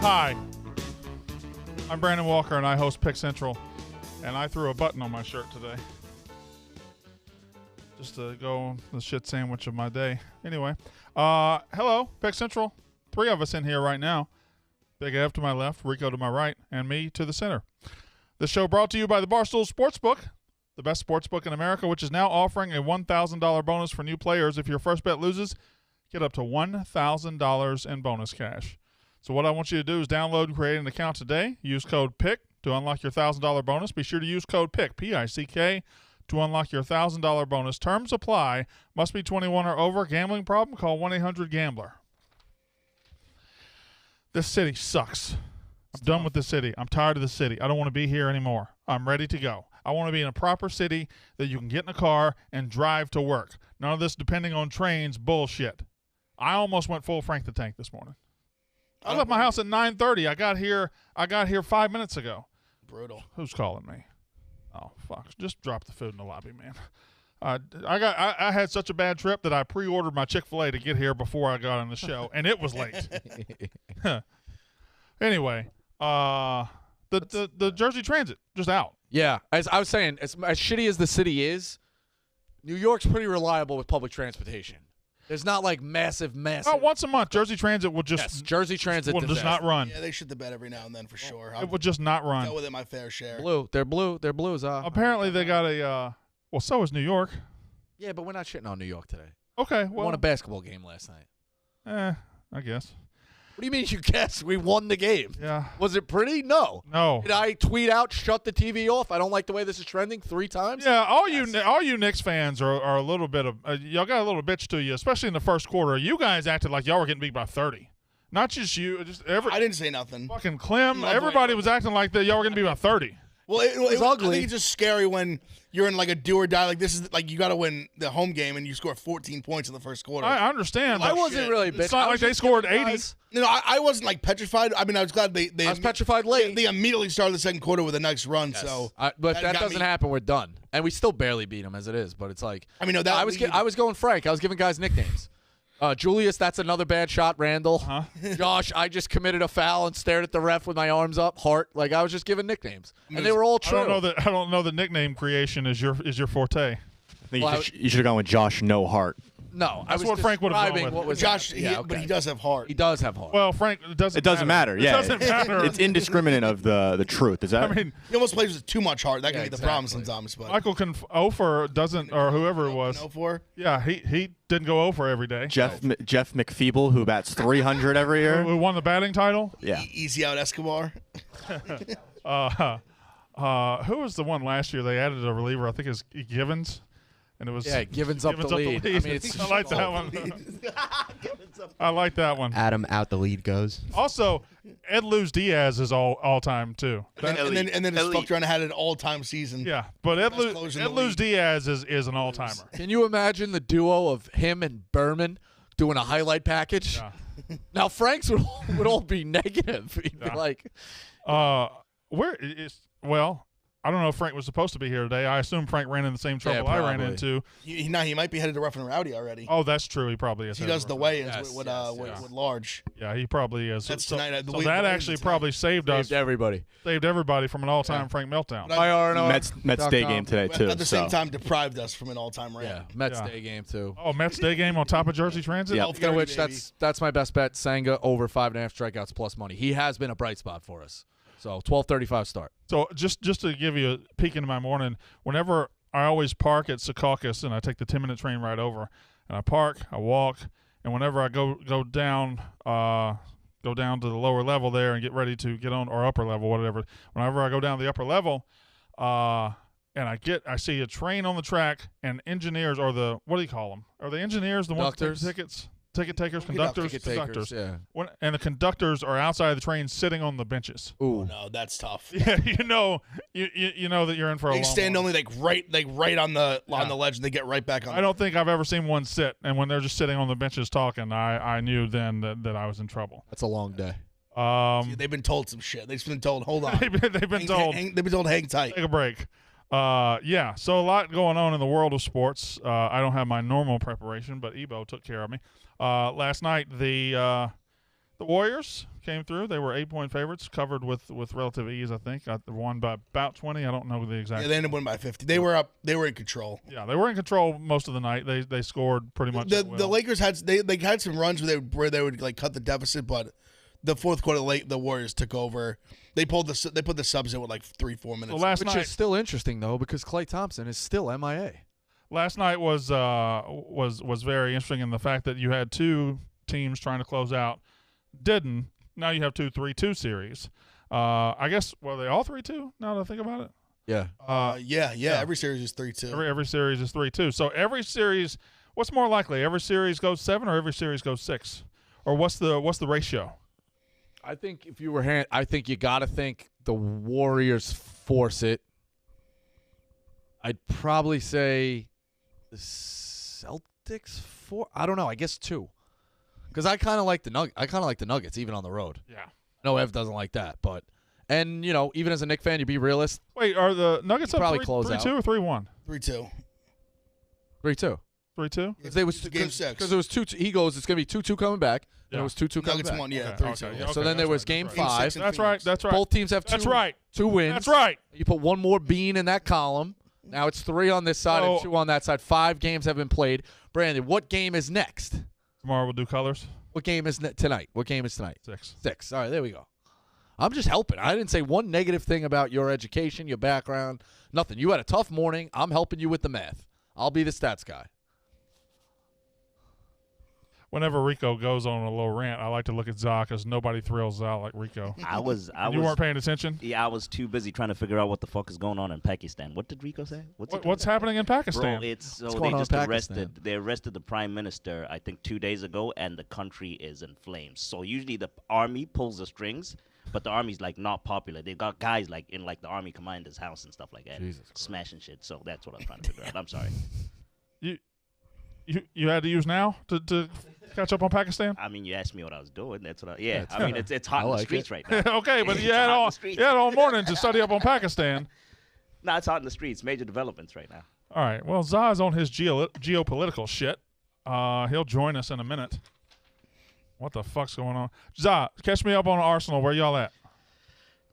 Hi, I'm Brandon Walker, and I host Pick Central, and I threw a button on my shirt today. Just to go the shit sandwich of my day. Anyway, hello, Pick Central. 3 of us in here right now. Big Ev to my left, Rico to my right, and me to the center. This show brought to you by the Barstool Sports Book, the best sports book in America, which is now offering a $1,000 bonus for new players. If your first bet loses, get up to $1,000 in bonus cash. So what I want you to do is download and create an account today. Use code PICK to unlock your $1,000 bonus. Be sure to use code PICK, P-I-C-K, to unlock your $1,000 bonus. Terms apply. Must be 21 or over. Gambling problem? Call 1-800-GAMBLER. This city sucks. I'm done with this city. I'm tired of the city. I don't want to be here anymore. I'm ready to go. I want to be in a proper city that you can get in a car and drive to work. None of this depending on trains bullshit. I almost went full Frank the Tank this morning. I left my house at 9:30. I got here 5 minutes ago. Brutal. Who's calling me? Oh, fuck. Just drop the food in the lobby, man. I had such a bad trip that I pre-ordered my Chick-fil-A to get here before I got on the show, and it was late. Anyway, the Jersey Transit just out. Yeah, as I was saying, as shitty as the city is, New York's pretty reliable with public transportation. There's not like massive. Oh, once a month, Jersey Transit will just Jersey Transit will just not run. Yeah, they shit the bed every now and then for sure. It would just not run. Dealt with it my fair share. Blue, they're blues. Apparently, they got a. Well, so is New York. Yeah, but we're not shitting on New York today. Okay, We well, won a basketball game last night. I guess. What do you mean you guess? We won the game. Yeah. Was it pretty? No. No. Did I tweet out, shut the TV off? I don't like the way this is trending 3 times? Yeah, all you Knicks fans are a little bit of y'all got a little bitch to you, especially in the first quarter. You guys acted like y'all were getting beat by 30. Not just you, just I didn't say nothing. fucking Clem. Everybody was acting like that y'all were getting beat by 30. Well, it was ugly. I think it's just scary when you're in like a do or die. Like this is like you got to win the home game and you score 14 points in the first quarter. I understand. I but wasn't really bitching. It's not like they scored 80. No, I wasn't like petrified. I mean, I was glad they I was petrified late. They immediately started the second quarter with a nice run. Yes. So, But that got doesn't me. happen. We're done, and we still barely beat them as it is. But it's like I mean, no, that I was going Frank. I was giving guys nicknames. Julius, that's another bad shot. Randall, Josh, I just committed a foul and stared at the ref with my arms up. Hart, like I was just giving nicknames, and they were all true. I don't know that nickname creation is your forte. I think you should have gone with Josh No Heart. No, That's I was what Frank would have gone describing with. what was Josh, happening. but he does have heart. He does have heart. Well, Frank, it doesn't matter. Yeah, It doesn't matter. It's indiscriminate of the truth. Is that? I mean, He almost plays with too much heart. That can Yeah, be the exactly. problem sometimes. But Michael Ofer doesn't, or whoever it was. 04. Yeah, he didn't go over every day. Jeff McFeeble, who bats 300 every year. Who won the batting title? Yeah. Easy out Escobar. Who was the one last year? They added a reliever. I think it's Givens, and it was Givens up the lead. I mean, it's I like that one. I like that one. Adam out the lead goes. Also, Ed Luz Diaz is all time too. And then his fucked around had an all-time season. Yeah, but Ed closer in the Luz league. Diaz is an all timer. Can you imagine the duo of him and Berman doing a highlight package? Yeah. Now Frank's would all be negative. He'd be like, Where is well? I don't know if Frank was supposed to be here today. I assume Frank ran in the same trouble I ran probably. into. He might be headed to Rough and Rowdy already. Oh, that's true. He probably is. He does the weigh-ins Yes, with yes. Large. Yeah, he probably is. That's so, tonight. so that actually probably saved us, saved everybody. saved everybody from an all-time Frank meltdown. Mets day game today too. At the same time, deprived us from an all-time rant. Yeah, Mets Yeah. day game too. Oh, Mets day game on top of Jersey Transit. Yeah. Speaking of which, that's my best bet. Sanga over 5.5 strikeouts plus money. He has been a bright spot for us. So 12:35 start. So just to give you a peek into my morning, whenever I always park at Secaucus and I take the 10-minute train right over, and I park, I walk, and whenever I go down to the lower level there and get ready to get on, or upper level, whatever. Whenever I go down the upper level, and I see a train on the track, and engineers, or the, what do you call them? Are the engineers the ones that take Conductors? the tickets? Ticket takers, conductors, Ticket conductors. takers, yeah. And the conductors are outside of the train sitting on the benches. Ooh. No, that's tough. Yeah, you know that you're in for a They long stand one. only right on the ledge, and they get right back on. I don't think I've ever seen one sit, and when they're just sitting on the benches talking, I knew then that I was in trouble. That's a long day. They've been told some shit. They've been told, hold on. They've been told They've been told, hang tight. take a break. Yeah, so a lot going on in the world of sports. I don't have my normal preparation, but Ebo took care of me. Last night, the Warriors came through. They were 8-point favorites, covered with relative ease, I think. Won by about 20. I don't know the exact. Yeah, they ended up winning by 50. They were up. They were in control. Yeah, they were in control most of the night. They scored pretty much. The Lakers had they had some runs where they would like cut the deficit, but the fourth quarter late, the Warriors took over. They put the subs in with like 3-4 minutes. So Which is still interesting though, because Klay Thompson is still MIA. Last night was very interesting in the fact that you had two teams trying to close out. Didn't. Now you have 2 3-2 series. I guess were they all 3-2? Now that I think about it. Yeah. Yeah. Every series is 3-2. Every series is 3-2. So every series, what's more likely? Every series goes 7 or every series goes 6? Or what's the ratio? I think if you were I think you got to think the Warriors force it. I'd probably say the Celtics 4. I don't know. I guess 2. Because I kind of like the Nuggets even on the road. Yeah. I know Ev doesn't like that, but and you know even as a Knicks fan, you be realist. Wait, are the Nuggets up probably 3-2 close out. or 3-1? 3-2. 3-2. 3-2. They was Game 6. because it was 2. He goes, it's gonna be 2-2 coming back. Yeah. And it was 2-2 coming Nuggets back. won. Yeah, Okay, 3-2. okay. So then there was That's Game right. 5. Game 6 in That's right. Phoenix. That's right. Both teams have That's 2 right. 2 wins. That's right. You put one more bean in that column. Now it's 3 on this side and 2 on that side. 5 games have been played. Brandon, what game is next? Tomorrow we'll do colors. What game is tonight? What game is tonight? 6. 6. All right, there we go. I'm just helping. I didn't say one negative thing about your education, your background, nothing. You had a tough morning. I'm helping you with the math. I'll be the stats guy. Whenever Rico goes on a little rant, I like to look at Za because nobody thrills out like Rico. You weren't paying attention? Yeah, I was too busy trying to figure out what the fuck is going on in Pakistan. What did Rico say? What's happening in Pakistan? Bro, it's so What's they going on just in Pakistan? they arrested the prime minister I think 2 days ago, and the country is in flames. So usually the army pulls the strings, but the army's like not popular. They've got guys like in like the army commander's house and stuff like that, Jesus Christ. smashing shit. So that's what I'm trying to figure out. I'm sorry. You had to use now to catch up on Pakistan? I mean, you asked me what I was doing. That's what I it's I mean, it's hot I in the like streets it. right now. Okay, but It's you had hot in all the streets. morning to study up on Pakistan. No, it's hot in the streets. Major developments right now. All right. Well, Za's on his geopolitical shit. He'll join us in a minute. What the fuck's going on? Za, catch me up on Arsenal. Where y'all at?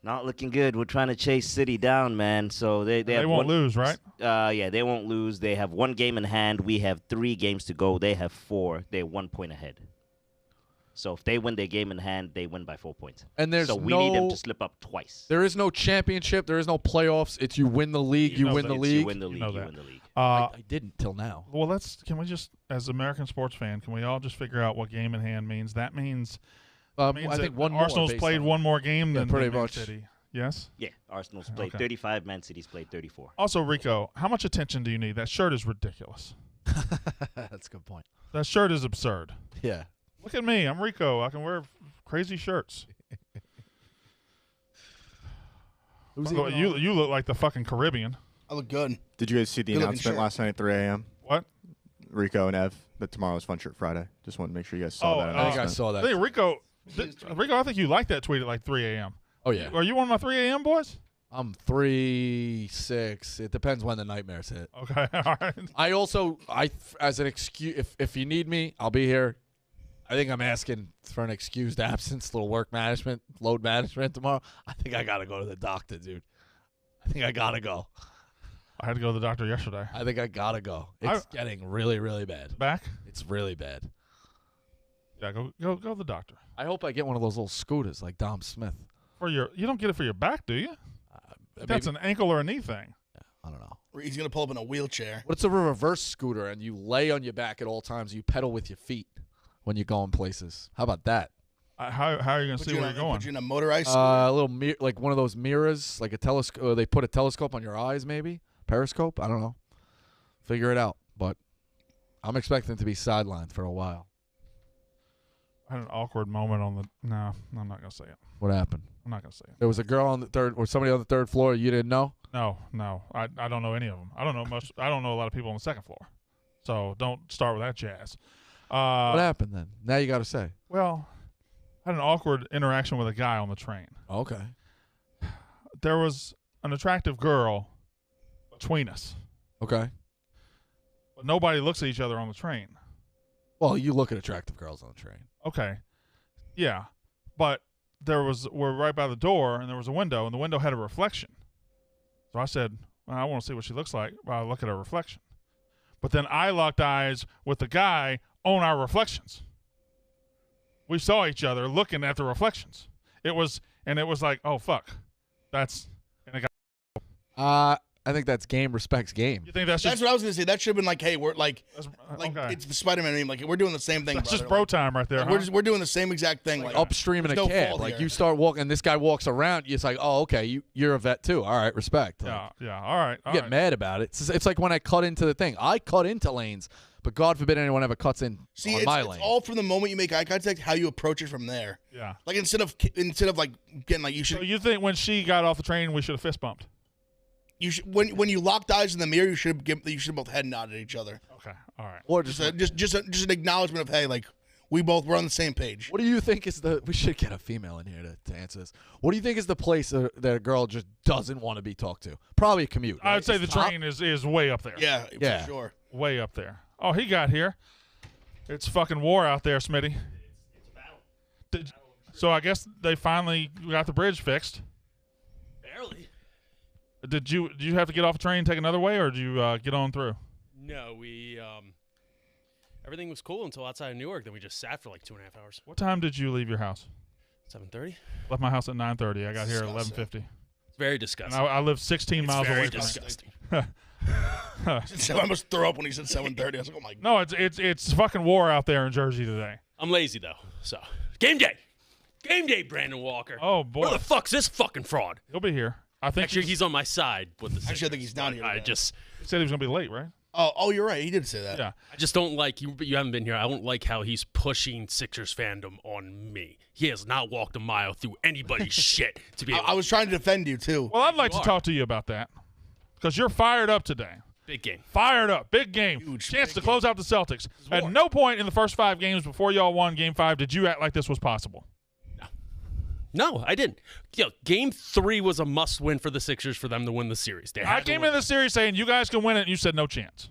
Not looking good. We're trying to chase City down, man. So they They have won't lose, right? Yeah, they won't lose. They have 1 game in hand. We have 3 games to go. They have 4. They're 1 point ahead. So if they win their game in hand, they win by 4 points. And there's so we need them to slip up twice. There is no championship. There is no playoffs. It's you win the league. You win the It's league. You win the league. know You that. win the league. I didn't till now. Well, can we just, as American sports fan, can we all just figure out what game in hand means? That means, I that think one more Arsenal's based played on- one more game Yeah, than pretty Man much. City. Yes? Yeah, Arsenal's played Okay. 35. Man City's played 34. Also, Rico, how much attention do you need? That shirt is ridiculous. That's a good point. That shirt is absurd. Yeah. Look at me. I'm Rico. I can wear crazy shirts. You look like the fucking Caribbean. I look good. Did you guys see the Good looking announcement shirt. last night at 3 a.m.? What? Rico and Ev that tomorrow's Fun Shirt Friday. Just wanted to make sure you guys saw that I think I announcement. saw I that. think Rico, I think you liked that tweet at like 3 a.m. Oh yeah. Are you one of my 3 a.m. boys? I'm 3, 6. It depends when the nightmares hit. Okay, all right. I also, as an excuse, if you need me, I'll be here. I think I'm asking for an excused absence, little work management, load management tomorrow. I think I gotta go to the doctor, dude. I think I gotta go. I had to go to the doctor yesterday. I think I gotta go. It's getting really, really bad. Back? It's really bad. Yeah, go to the doctor. I hope I get one of those little scooters like Dom Smith. You don't get it for your back, do you? That's Maybe- an ankle or a knee thing. I don't know. He's gonna pull up in a wheelchair. What it's a reverse scooter, and you lay on your back at all times. You pedal with your feet when you're going places. How about that? How are you going to see where you're going? Put you in a motorized. A little like one of those mirrors, like a telescope. They put a telescope on your eyes, maybe periscope. I don't know. Figure it out. But I'm expecting to be sidelined for a while. I had an awkward moment on the. No, I'm not going to say it. What happened? I'm not going to say it. There was a girl on the third, or somebody on the third floor. You didn't know? No. I don't know any of them. I don't know much. I don't know a lot of people on the second floor. So don't start with that jazz. What happened then? Now you got to say. Well, I had an awkward interaction with a guy on the train. Okay. There was an attractive girl between us, Okay. but nobody looks at each other on the train. Well, you look at attractive girls on the train. Okay. Yeah. But we're right by the door, and there was a window, and the window had a reflection. So I said, well, I want to see what she looks like while I look at her reflection. But then I locked eyes with the guy on our reflections. We saw each other looking at the reflections. It was like, oh fuck, that's. And it got, I think that's game respects game. you think that's That's just what I was gonna say. That should have been like, hey, we're like okay. it's the Spider-Man meme. Like we're doing the same thing. That's just brother. bro time right there. Like, Huh? we're doing the same exact thing. Like Upstream in a there's no cab. fault Like here. you start walking, and this guy walks around. It's like, oh, okay, you're a vet too. All right, respect. Like, Yeah. All right. you get mad about it. It's like when I cut into the thing. I cut into lanes, but God forbid anyone ever cuts in See, on it's, my it's lane. all from the moment you make eye contact, how you approach it from there. Yeah. Like instead of like getting like you should So you think when she got off the train, we should have fist bumped? when you locked eyes in the mirror, you should both head nod at each other. Okay. All right. Or Just an acknowledgement of hey, like we're on the same page. what do you think is the? We should get a female in here to answer this. What do you think is the place that a girl just doesn't want to be talked to? Probably a commute. I'd right? say the It's top- train is way up there. Yeah, Yeah. for sure. Way up there. Oh, he got here. It's fucking war out there, Smitty. So I guess they finally got the bridge fixed. Barely. Did you have to get off the train and take another way, or did you get on through? No, we everything was cool until outside of Newark. Then we just sat for like 2.5 hours. What time did you leave your house? 7:30. Left my house at 9:30. I got here at Disgusting. 11:50. It's very And disgusting. I live 16 miles very away from it. disgusting. So I almost threw up when he said 7:30. I was like, oh my god. No, it's fucking war out there in Jersey today. I'm lazy though, so game day, Brandon Walker. Oh boy, Where the fuck's this fucking fraud? he'll be here. I think Actually, he's on my side with the. Actually, I think he's down here I today. just, he said he was gonna be late, right? Oh, you're right. He did say that. Yeah. I just don't like you. You haven't been here. I don't like how he's pushing Sixers fandom on me. He has not walked a mile through anybody's shit to be. I was trying to defend you too. Well, I'd like You to are. talk to you about that because you're fired up today. Big game. Fired up, big game, Huge, chance big to game. close out the Celtics. At war. no point in the first 5 games before y'all won Game 5 did you act like this was possible. No, I didn't. Game 3 was a must-win for the Sixers for them to win the series. They I had to came win. in the series saying you guys can win it, and you said no chance.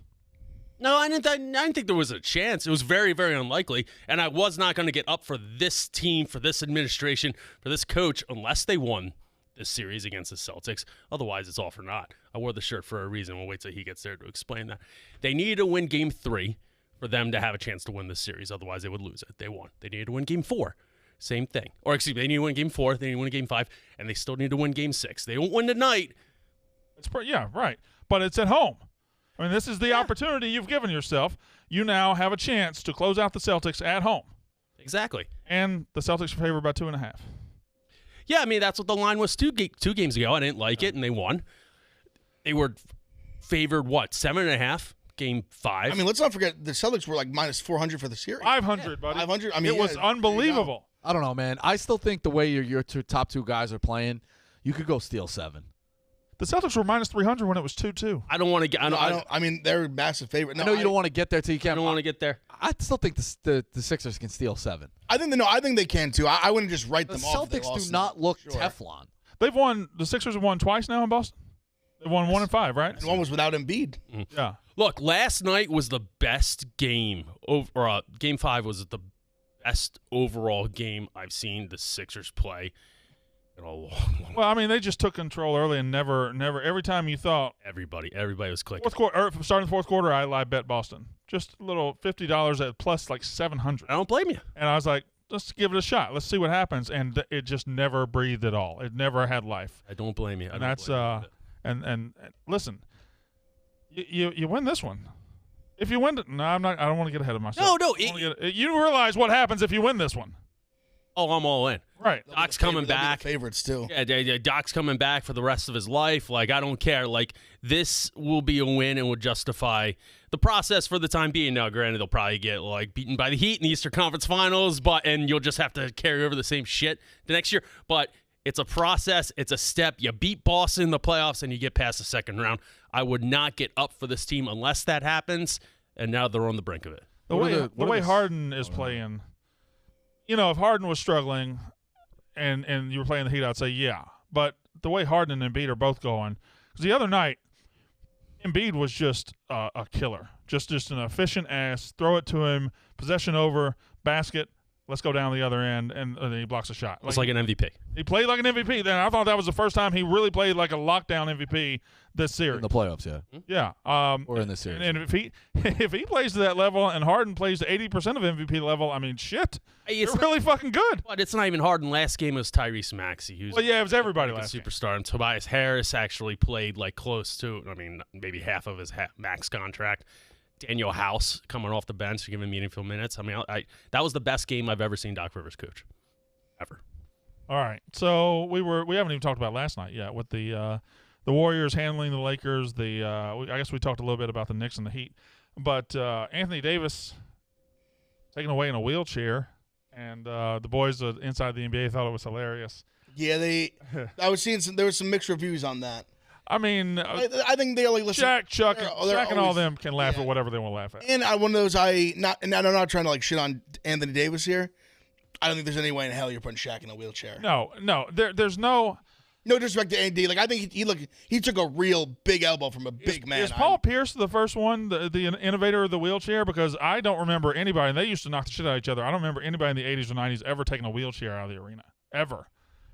No, I didn't think there was a chance. It was very, very unlikely. And I was not going to get up for this team, for this administration, for this coach, unless they won this series against the Celtics. Otherwise, it's all for naught. I wore the shirt for a reason. We'll wait till he gets there to explain that. They needed to win Game 3 for them to have a chance to win this series. Otherwise, they would lose it. They won. They needed to win Game 4. Same thing. Or, excuse me, they need to win Game 4. They need to win Game 5. And they still need to win Game 6. They won't win tonight. Yeah, right. But it's at home. I mean, this is the opportunity you've given yourself. You now have a chance to close out the Celtics at home. Exactly. And the Celtics are favored by 2.5. Yeah, I mean, that's what the line was two games ago. I didn't like it, and they won. They were favored, 7.5, Game 5. I mean, let's not forget the Celtics were like minus 400 for the series. 500, buddy. 500. I mean, it was yeah, unbelievable. I don't know, man. I still think the way your top two guys are playing, you could go steal 7. The Celtics were minus 300 when it was 2-2. I don't want to get. No, I don't. I mean, they're a massive favorite. No, I know you don't want to get there till you I can't. don't want to get there. I still think the Sixers can steal 7. I think they can too. I wouldn't just write The them off. if they Celtics lost do in not that. look Sure. Teflon. The Sixers have won twice now in Boston. They've won 1 and 5, right? And one was without Embiid. Yeah. Look, last night was the best game. Game 5 was the best overall game I've seen the Sixers play in a long. Well, I mean, they just took control early and never. Every time you thought Everybody was clicking. fourth quarter, starting the fourth quarter, I bet Boston just a little $50 at plus like 700, I don't blame you. and I was like, let's give it a shot. Let's see what happens, and it just never breathed at all. It never had life, I don't blame you. and that's and listen, you win this one. If you win it, no, I'm not. I don't want to get ahead of myself. No, I wanna you realize what happens if you win this one, Oh, I'm all in. right? Doc's coming They'll be the back. favorites too. Yeah, Doc's coming back for the rest of his life. Like, I don't care. Like, this will be a win and will justify the process for the time being. Now, granted, they'll probably get, like, beaten by the Heat in the Eastern Conference Finals, and you'll just have to carry over the same shit the next year. But it's a process. It's a step. You beat Boston in the playoffs, and you get past the second round. I would not get up for this team unless that happens, and now they're on the brink of it. The way Harden is playing, if Harden was struggling and you were playing the Heat, I'd say yeah. But the way Harden and Embiid are both going, because the other night, Embiid was just a killer, just an efficient ass. Throw it to him, possession over, basket, let's go down the other end, and then he blocks a shot. It's like an MVP. He played like an MVP. Then I thought that was the first time he really played like a lockdown MVP this series. In the playoffs, yeah. Yeah. Or in this series. And if he plays to that level and Harden plays to 80% of MVP level, I mean, shit, It's they're really fucking good. But it's not even Harden. Last game was Tyrese Maxey. Well, yeah, it was everybody a last game. superstar. And Tobias Harris actually played like close to, I mean, maybe half of his max contract. Daniel House coming off the bench, giving meaningful minutes. I mean, that was the best game I've ever seen Doc Rivers coach, ever. All right, so we haven't even talked about last night yet with the Warriors handling the Lakers. I guess we talked a little bit about the Knicks and the Heat, but Anthony Davis taken away in a wheelchair, and the boys inside the NBA thought it was hilarious. Yeah, I was seeing there was some mixed reviews on that. I mean, I think they're like, listen, Chuck, they're and all always- them can laugh at whatever they want to laugh at. And one of those and I'm not trying to like shit on Anthony Davis here. I don't think there's any way in hell you're putting Shaq in a wheelchair. No, there's no. No disrespect to AD. Like I think he took a real big elbow from a big man. Is Paul Pierce the first one, the innovator of the wheelchair? Because I don't remember anybody, and they used to knock the shit out of each other. I don't remember anybody in the 80s or 90s ever taking a wheelchair out of the arena, ever.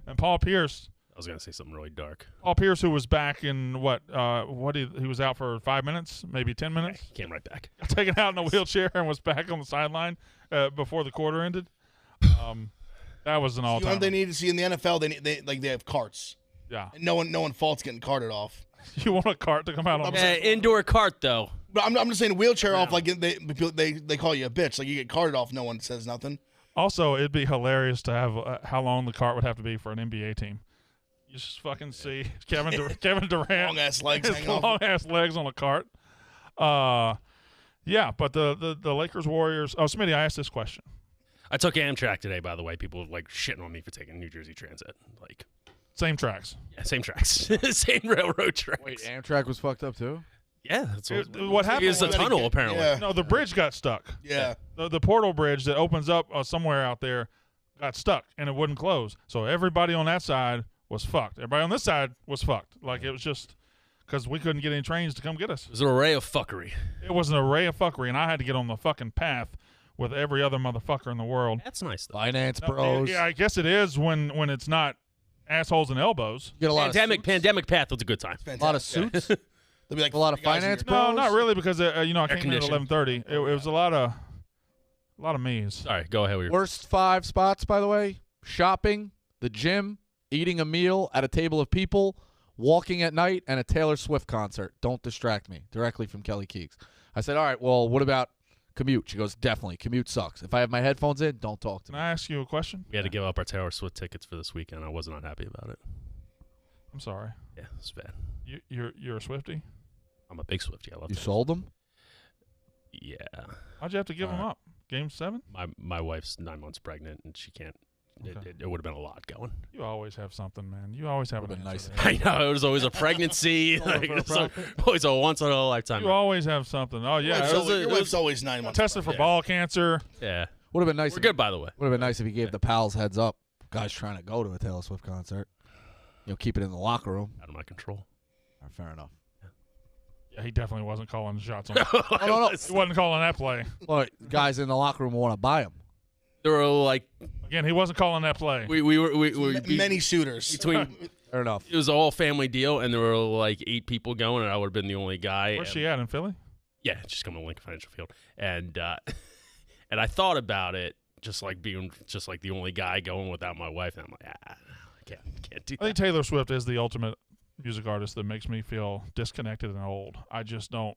And Paul Pierce, I was going to say something really dark. who was back in he was out for 5 minutes, maybe 10 minutes. He came right back. Taken out in a wheelchair and was back on the sideline before the quarter ended. That was an You know all-time. what they need to see in the NFL? They have carts. Yeah. And no one faults getting carted off. You want a cart to come out on the Indoor cart, though. But I'm just saying wheelchair off. Like they call you a bitch. Like you get carted off, no one says nothing. Also, it'd be hilarious to have how long the cart would have to be for an NBA team. You just fucking see Kevin Durant, Long ass legs his hanging off. long ass legs on a cart. Yeah, but the Lakers Warriors. Oh, Smitty, I asked this question. I took Amtrak today, by the way. People were like shitting on me for taking New Jersey Transit. Like, Same tracks. yeah, same tracks, same railroad tracks. Wait, Amtrak was fucked up too? Yeah, that's What happened? It's a was- tunnel, apparently. Yeah. No, the bridge got stuck. Yeah. The portal bridge that opens up somewhere out there got stuck, and it wouldn't close. So everybody on that side was fucked. Everybody on this side was fucked. Like, it was just because we couldn't get any trains to come get us. It was an array of fuckery. It was an array of fuckery, and I had to get on the fucking path with every other motherfucker in the world. That's nice, though. Finance bros. Yeah, I guess it is when it's not assholes and elbows. You get a lot Pandemic path was a good time. a lot of suits. They'll be like A lot of 40 guys in finance your- No, Bros? not really, because I came in at conditioning. 11:30. It was a lot of me's. Sorry, go ahead with your Worst 5 spots, by the way: shopping, the gym, eating a meal at a table of people, walking at night, and a Taylor Swift concert. Don't distract me. Directly from Kelly Keegs. I said, all right, well, what about commute? She goes, definitely. Commute sucks. If I have my headphones in, don't talk to Can me. I ask you a question? We had to give up our Taylor Swift tickets for this weekend. I was not happy about it. I'm sorry. Yeah, it's bad. You're a Swiftie? I'm a big Swiftie. I love You Taylor sold them? Swift. Yeah. Why'd you have to give them up? Game 7? My wife's 9 months pregnant, and she can't. Okay. It would have been a lot going. You always have something, man. You always have Would've an been answer nice. there. I know. It was always a pregnancy. like, for a it's profit. always a once-in-a-lifetime. You always have something. Oh, yeah. Your wife's always 9 months. Tested for Yeah. ball cancer. Yeah. Would have been nice. We're good, by the way. Would have been nice if he gave the pals heads up. Guys trying to go to a Taylor Swift concert. Keep it in the locker room. Out of my control. All right, fair enough. Yeah, he definitely wasn't calling shots on Oh, no. He wasn't calling that play. Well, guys in the locker room want to buy them. There were like Again, he wasn't calling that play. we were Many suitors. between. Fair enough. It was a all family deal, and there were like 8 people going, and I would have been the only guy. Where's and- she at, in Philly? Yeah, just coming to Lincoln Financial Field, and and I thought about it, just like being just like the only guy going without my wife, and I'm like, I can't do I think that. Taylor Swift is the ultimate music artist that makes me feel disconnected and old. I just don't.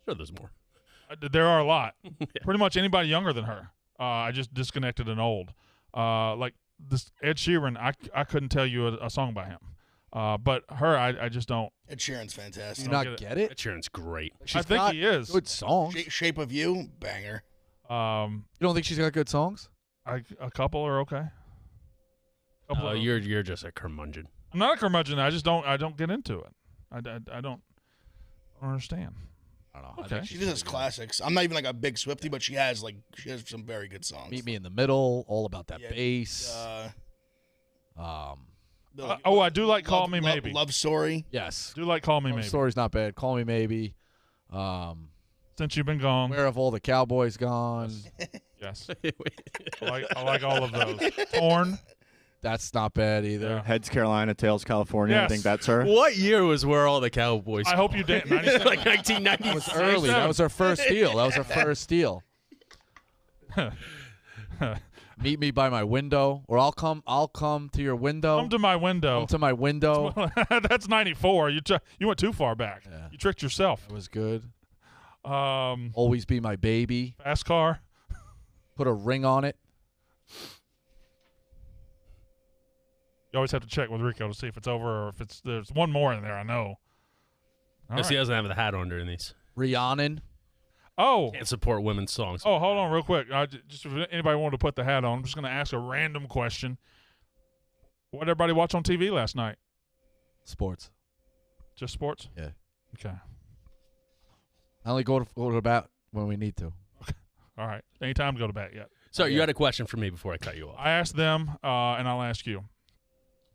Sure, there's more. There are a lot. Yeah. Pretty much anybody younger than her. I just disconnected and old. Like this Ed Sheeran, I couldn't tell you a song by him. But her, I just don't. Ed Sheeran's Do fantastic. you don't not get get it? Ed Sheeran's great. She's I think got he is. good songs. Shape of You, banger. You don't think she's got good songs? A couple are okay. Couple are- You're just a curmudgeon. I'm not a curmudgeon. I don't get into it. I don't understand. I don't know. I Okay. think She she's does pretty classics. I'm not even like a big Swiftie, but she has some very good songs. good. Meet Me in the Middle, all about that Yeah, bass. I do like Call Me Maybe. Love Story. Yes. Do like Call Me Love Maybe. Story's not bad. Call Me Maybe. Since you've been gone. Where have all the cowboys gone? Yes. I like all of those. Torn. That's not bad either. Yeah. Heads Carolina, tails California. Yes. I think that's her. What year was where all the Cowboys? I hope you didn't. 97. like That was 1996. early. That was our first deal. That was our first deal. Meet me by my window, or I'll come to your window. Come to my window. Come to my window. That's 94. You went too far back. Yeah. You tricked yourself. That was good. Um, Always be my baby. fast car. Put a ring on it. You always have to check with Rico to see if it's over or if there's one more in there. I know. All Guess he right. doesn't have the hat under in these. Rhiannon. Oh, Can't support women's songs. hold on, real quick. Just if anybody wanted to put the hat on, I'm just going to ask a random question. What did everybody watch on TV last night? Sports. Just sports? Yeah. Okay. I only go to bat when we need to. All right. Any time to go to bat yet? So you had a question for me before I cut you off. I asked them, and I'll ask you.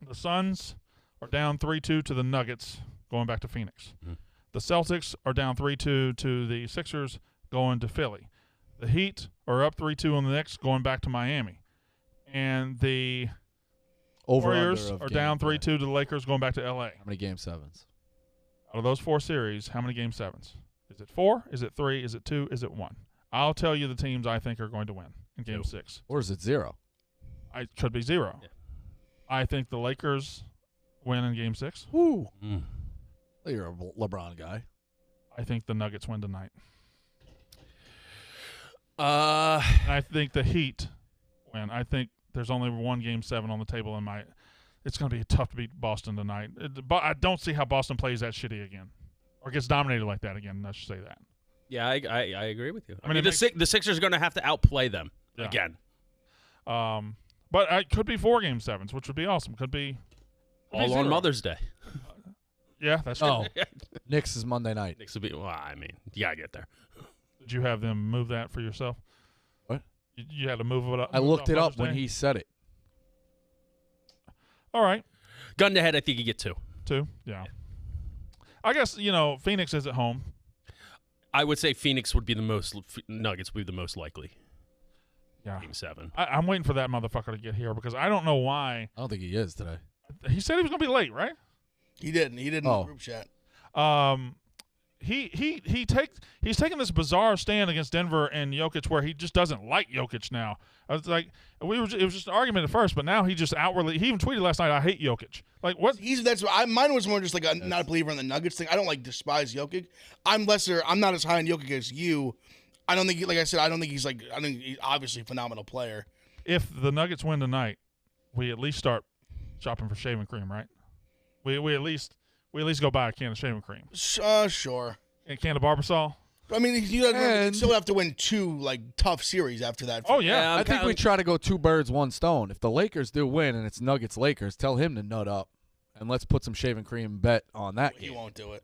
The Suns are down 3-2 to the Nuggets, going back to Phoenix. Mhm. The Celtics are down 3-2 to the Sixers, going to Philly. The Heat are up 3-2 on the Knicks, going back to Miami. And the Warriors are down 3-2 to the Lakers, going back to L.A. How many game sevens? Out of those 4 series, how many game sevens? Is it 4? Is it 3? Is it 2? Is it 1? I'll tell you the teams I think are going to win in Game 6. Or is it 0? It could be 0. Yeah. I think the Lakers win in Game 6. Woo. Mm. You're a LeBron guy. I think the Nuggets win tonight. Uh, And I think the Heat win. I think there's only one Game 7 on the table in my. It's going to be tough to beat Boston tonight. But I don't see how Boston plays that shitty again, or gets dominated like that again. I should say that. yeah, I agree with you. I mean, mean, it the Sixers are going to have to outplay them Yeah. again. But it could be 4 Game 7s, which would be awesome. Could be All on 0. Mother's Day. Yeah, that's true. Oh, Knicks is Monday night. Knicks will be. Well, I mean, you gotta get there. Did you have them move that for yourself? What? You had to move it up. I looked it up Mother's when Day? he said it. All right. Gun to head, I think you get 2. 2. Yeah. I guess Phoenix is at home. I would say Phoenix would be the most. Nuggets would be the most likely. Yeah. Game 7. I'm waiting for that motherfucker to get here because I don't know why. I don't think he is today. He said he was going to be late, right? He didn't. He didn't in the group chat. He's taking this bizarre stand against Denver and Jokic where he just doesn't like Jokic now. I was like, it was just an argument at first, but now he just outwardly. He even tweeted last night, "I hate Jokic." Like what? Mine was more just like not a believer in the Nuggets thing. I don't like despise Jokic. I'm not as high on Jokic as you. I don't think, like I said, I think he's obviously a phenomenal player. If the Nuggets win tonight, we at least start shopping for shaving cream, right? We at least go buy a can of shaving cream. Sure. And a can of Barbasol. I mean, you still have to win 2 tough series after that. Oh yeah. I think we try to go 2 birds, 1 stone. If the Lakers do win and it's Nuggets-Lakers, tell him to nut up, and let's put some shaving cream bet on that He game. won't do it.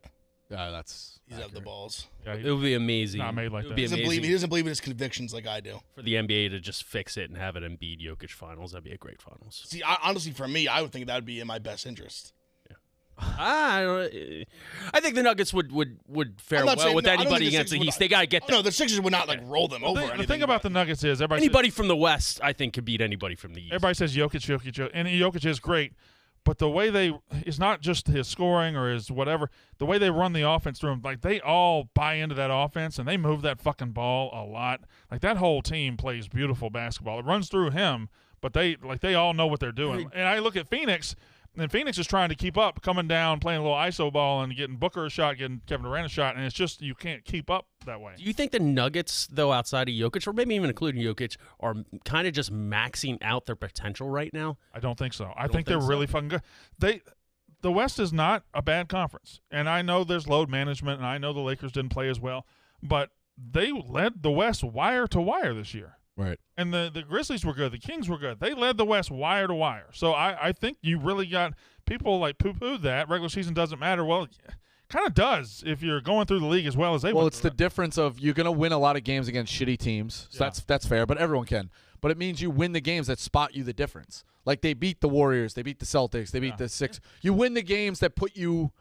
Yeah, that's He's out the balls. Yeah, It would be amazing. not made like it would that. be He amazing doesn't believe in his convictions like I do. for the NBA to just fix it and have it Embiid Jokic finals. That'd be a great finals. See, honestly, for me, I would think that would be in my best interest. I think the Nuggets would fare I'm not well saying- with no, I don't anybody think the against the Sixers East. would They got to get No, the Sixers would not roll them over. The thing about the Nuggets is anybody from the West. I think could beat anybody from the East. everybody says Jokic, and Jokic is great, but the way it's not just his scoring or his whatever, the way they run the offense through him, like they all buy into that offense and they move that fucking ball a lot. Like that whole team plays beautiful basketball. It runs through him, but they all know what they're doing. And I look at Phoenix, and Phoenix is trying to keep up, coming down, playing a little ISO ball and getting Booker a shot, getting Kevin Durant a shot, and it's just you can't keep up that way. Do you think the Nuggets, though, outside of Jokic, or maybe even including Jokic, are kind of just maxing out their potential right now? I don't think so. I don't think they're think so? really fucking good. The West is not a bad conference, and I know there's load management, and I know the Lakers didn't play as well, but they led the West wire to wire this year. right. And the Grizzlies were good. The Kings were good. They led the West wire to wire. So I think you really got people like poo-pooed that. Regular season doesn't matter. Well, kind of does if you're going through the league as well as they Well, went it's through the difference of you're going to win a lot of games against shitty teams. So Yeah. that's fair, but everyone can. But it means you win the games that spot you the difference. Like they beat the Warriors, they beat the Celtics, they beat the Six. You win the games that put you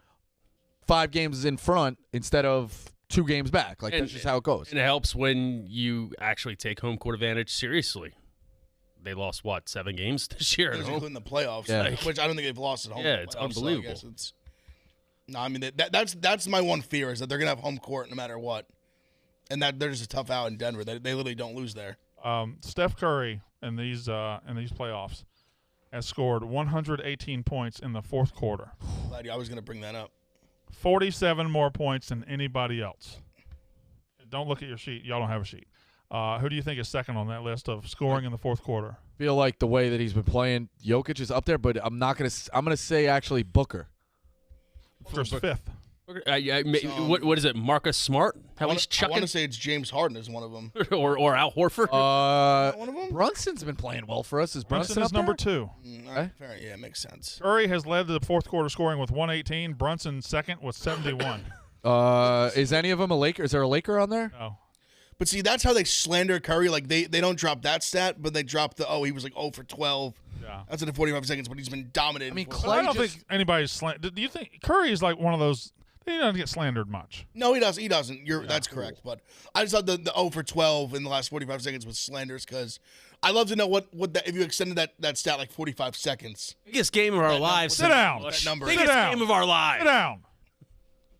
5 games in front instead of 2 games back. Like, that's just how it goes. And it helps when you actually take home court advantage seriously. They lost, 7 games this year? Including the playoffs, Yeah. which I don't think they've lost at home. Yeah, it's playoffs, so I unbelievable. guess it's, no, I mean, that's my one fear is that they're going to have home court no matter what. And that they're just a tough out in Denver. They literally don't lose there. Steph Curry in these playoffs has scored 118 points in the fourth quarter. Glad I was going to bring that up. 47 more points than anybody else. Don't look at your sheet. Y'all don't have a sheet. Who do you think is second on that list of scoring in the fourth quarter? Feel like the way that he's been playing, Jokic is up there, but I'm gonna say actually Booker. Booker's fifth. What is it? Marcus Smart? How he's I want chucking? to say it's James Harden is one of them. or Al Horford? One of them? Brunson's been playing well for us. Is Brunson Brunson is up number there? 2. All right, fair. Yeah, makes sense. Curry has led the fourth quarter scoring with 118. Brunson second with 71. Is any of them a Laker? Is there a Laker on there? No. But see, that's how they slander Curry. Like they don't drop that stat, but they drop the he was like 0 for 12. Yeah. That's in the 45 seconds, but he's been dominating. I mean, for- But I Clay don't just- think anybody's slandered. Do you think Curry is like one of those? He doesn't get slandered much. No, he doesn't. He doesn't. That's correct. But I just thought the 0 for 12 in the last 45 seconds was slanders because I love to know what if you extended that stat like 45 seconds. Biggest game of our lives. Sit down. That number. Biggest Sit down. game of our lives. Sit down.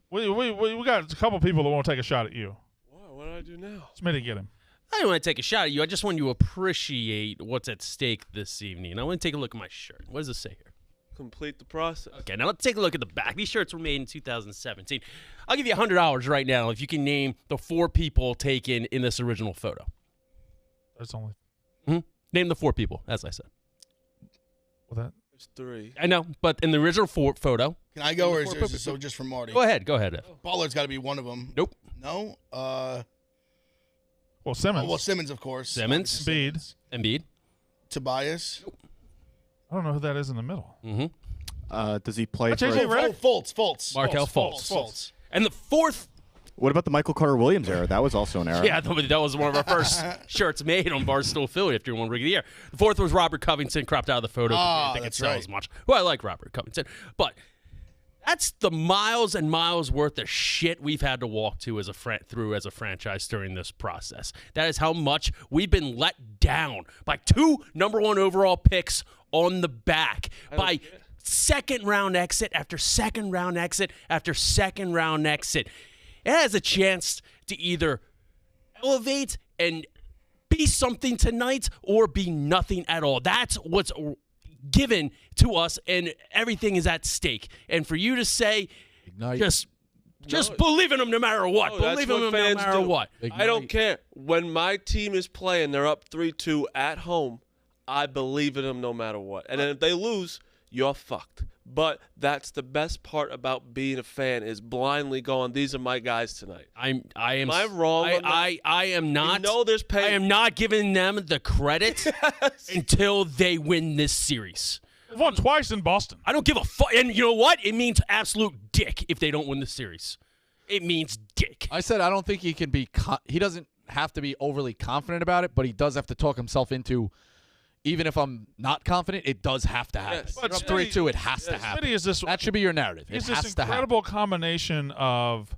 We got a couple people that want to take a shot at you. What do I do now? Smitty, get him. I don't want to take a shot at you. I just want you to appreciate what's at stake this evening. I want to take a look at my shirt. What does it say here? Complete the process. Okay, now let's take a look at the back. These shirts were made in 2017. I'll give you $100 right now if you can name the 4 people taken in this original photo. That's only Name the 4 people, as I said. well, that. There's 3. I know, but in the original photo. Can I go or is it so just from Marty? Go ahead. Ballard's got to be one of them. Nope. No. Well, Simmons. Well, Simmons, of course. Simmons. Embiid. Embiid. Tobias. I don't know who that is in the middle. Does he play for? JJ Redick? Fultz. Markel Fultz. And the 4th. What about the Michael Carter Williams era? That was also an era. Yeah, that was one of our first shirts made on Barstool Philly after one rig of the year. The 4th was Robert Covington, cropped out of the photo. I didn't think that's it sell right. as much. Well, I like Robert Covington. But that's the miles and miles worth of shit we've had to walk to as a franchise during this process. That is how much we've been let down by 2 number 1 overall picks on the back, by second round exit after second round exit after second round exit. It has a chance to either elevate and be something tonight or be nothing at all. That's what's given to us, and everything is at stake. And for you to say, Ignite. just believe in them no matter what. No, that's Believe in what them no fans matter do. what. I don't care. When my team is playing, they're up 3-2 at home, I believe in them no matter what. And then if they lose, you're fucked. But that's the best part about being a fan is blindly going, these are my guys tonight. I am. Am I wrong on that? I am not. You know there's pain. I am not giving them the credit until they win this series. They've won twice in Boston. I don't give a fuck. And you know what? It means absolute dick if they don't win the series. It means dick. I said I don't think he can be. He doesn't have to be overly confident about it, but he does have to talk himself into. Even if I'm not confident, it does have to happen. Yes. But You're up 3-2, it has to happen. Smitty is this. That should be your narrative. It It's has this to happen. incredible combination of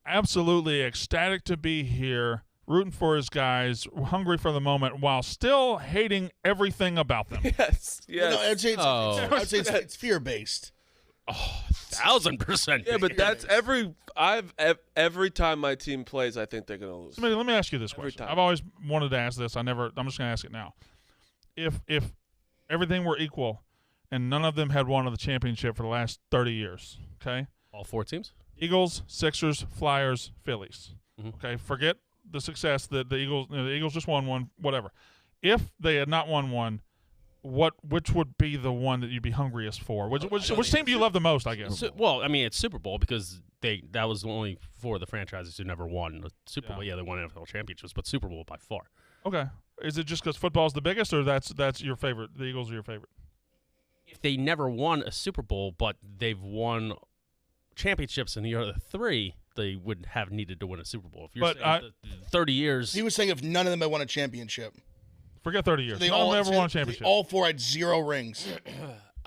absolutely ecstatic to be here, rooting for his guys, hungry for the moment, while still hating everything about them. Yes. No, I'd say it's fear based. 1,000%. Yeah, but that's every time my team plays, I think they're gonna lose. Smitty, let me ask you this Every question. time. I've always wanted to ask this. I'm just going to ask it now. If everything were equal and none of them had won the championship for the last 30 years, okay? All 4 teams? Eagles, Sixers, Flyers, Phillies. Mhm. Okay, forget the success that the Eagles. The Eagles just won one. Whatever. If they had not won one, which would be the one that you'd be hungriest for? Which team do you love the most? I guess. Well, I mean, it's Super Bowl because that was only 4 of the franchises who never won the Super Bowl. Yeah, they won NFL championships, but Super Bowl by far. Okay. Is it just because football's the biggest, or that's your favorite? The Eagles are your favorite. If they never won a Super Bowl, but they've won championships in the other 3, they would have needed to win a Super Bowl. If you're saying 30 years, He was saying if none of them had won a championship. Forget 30 years. They None of all them ever won a championship. All 4 had 0 rings.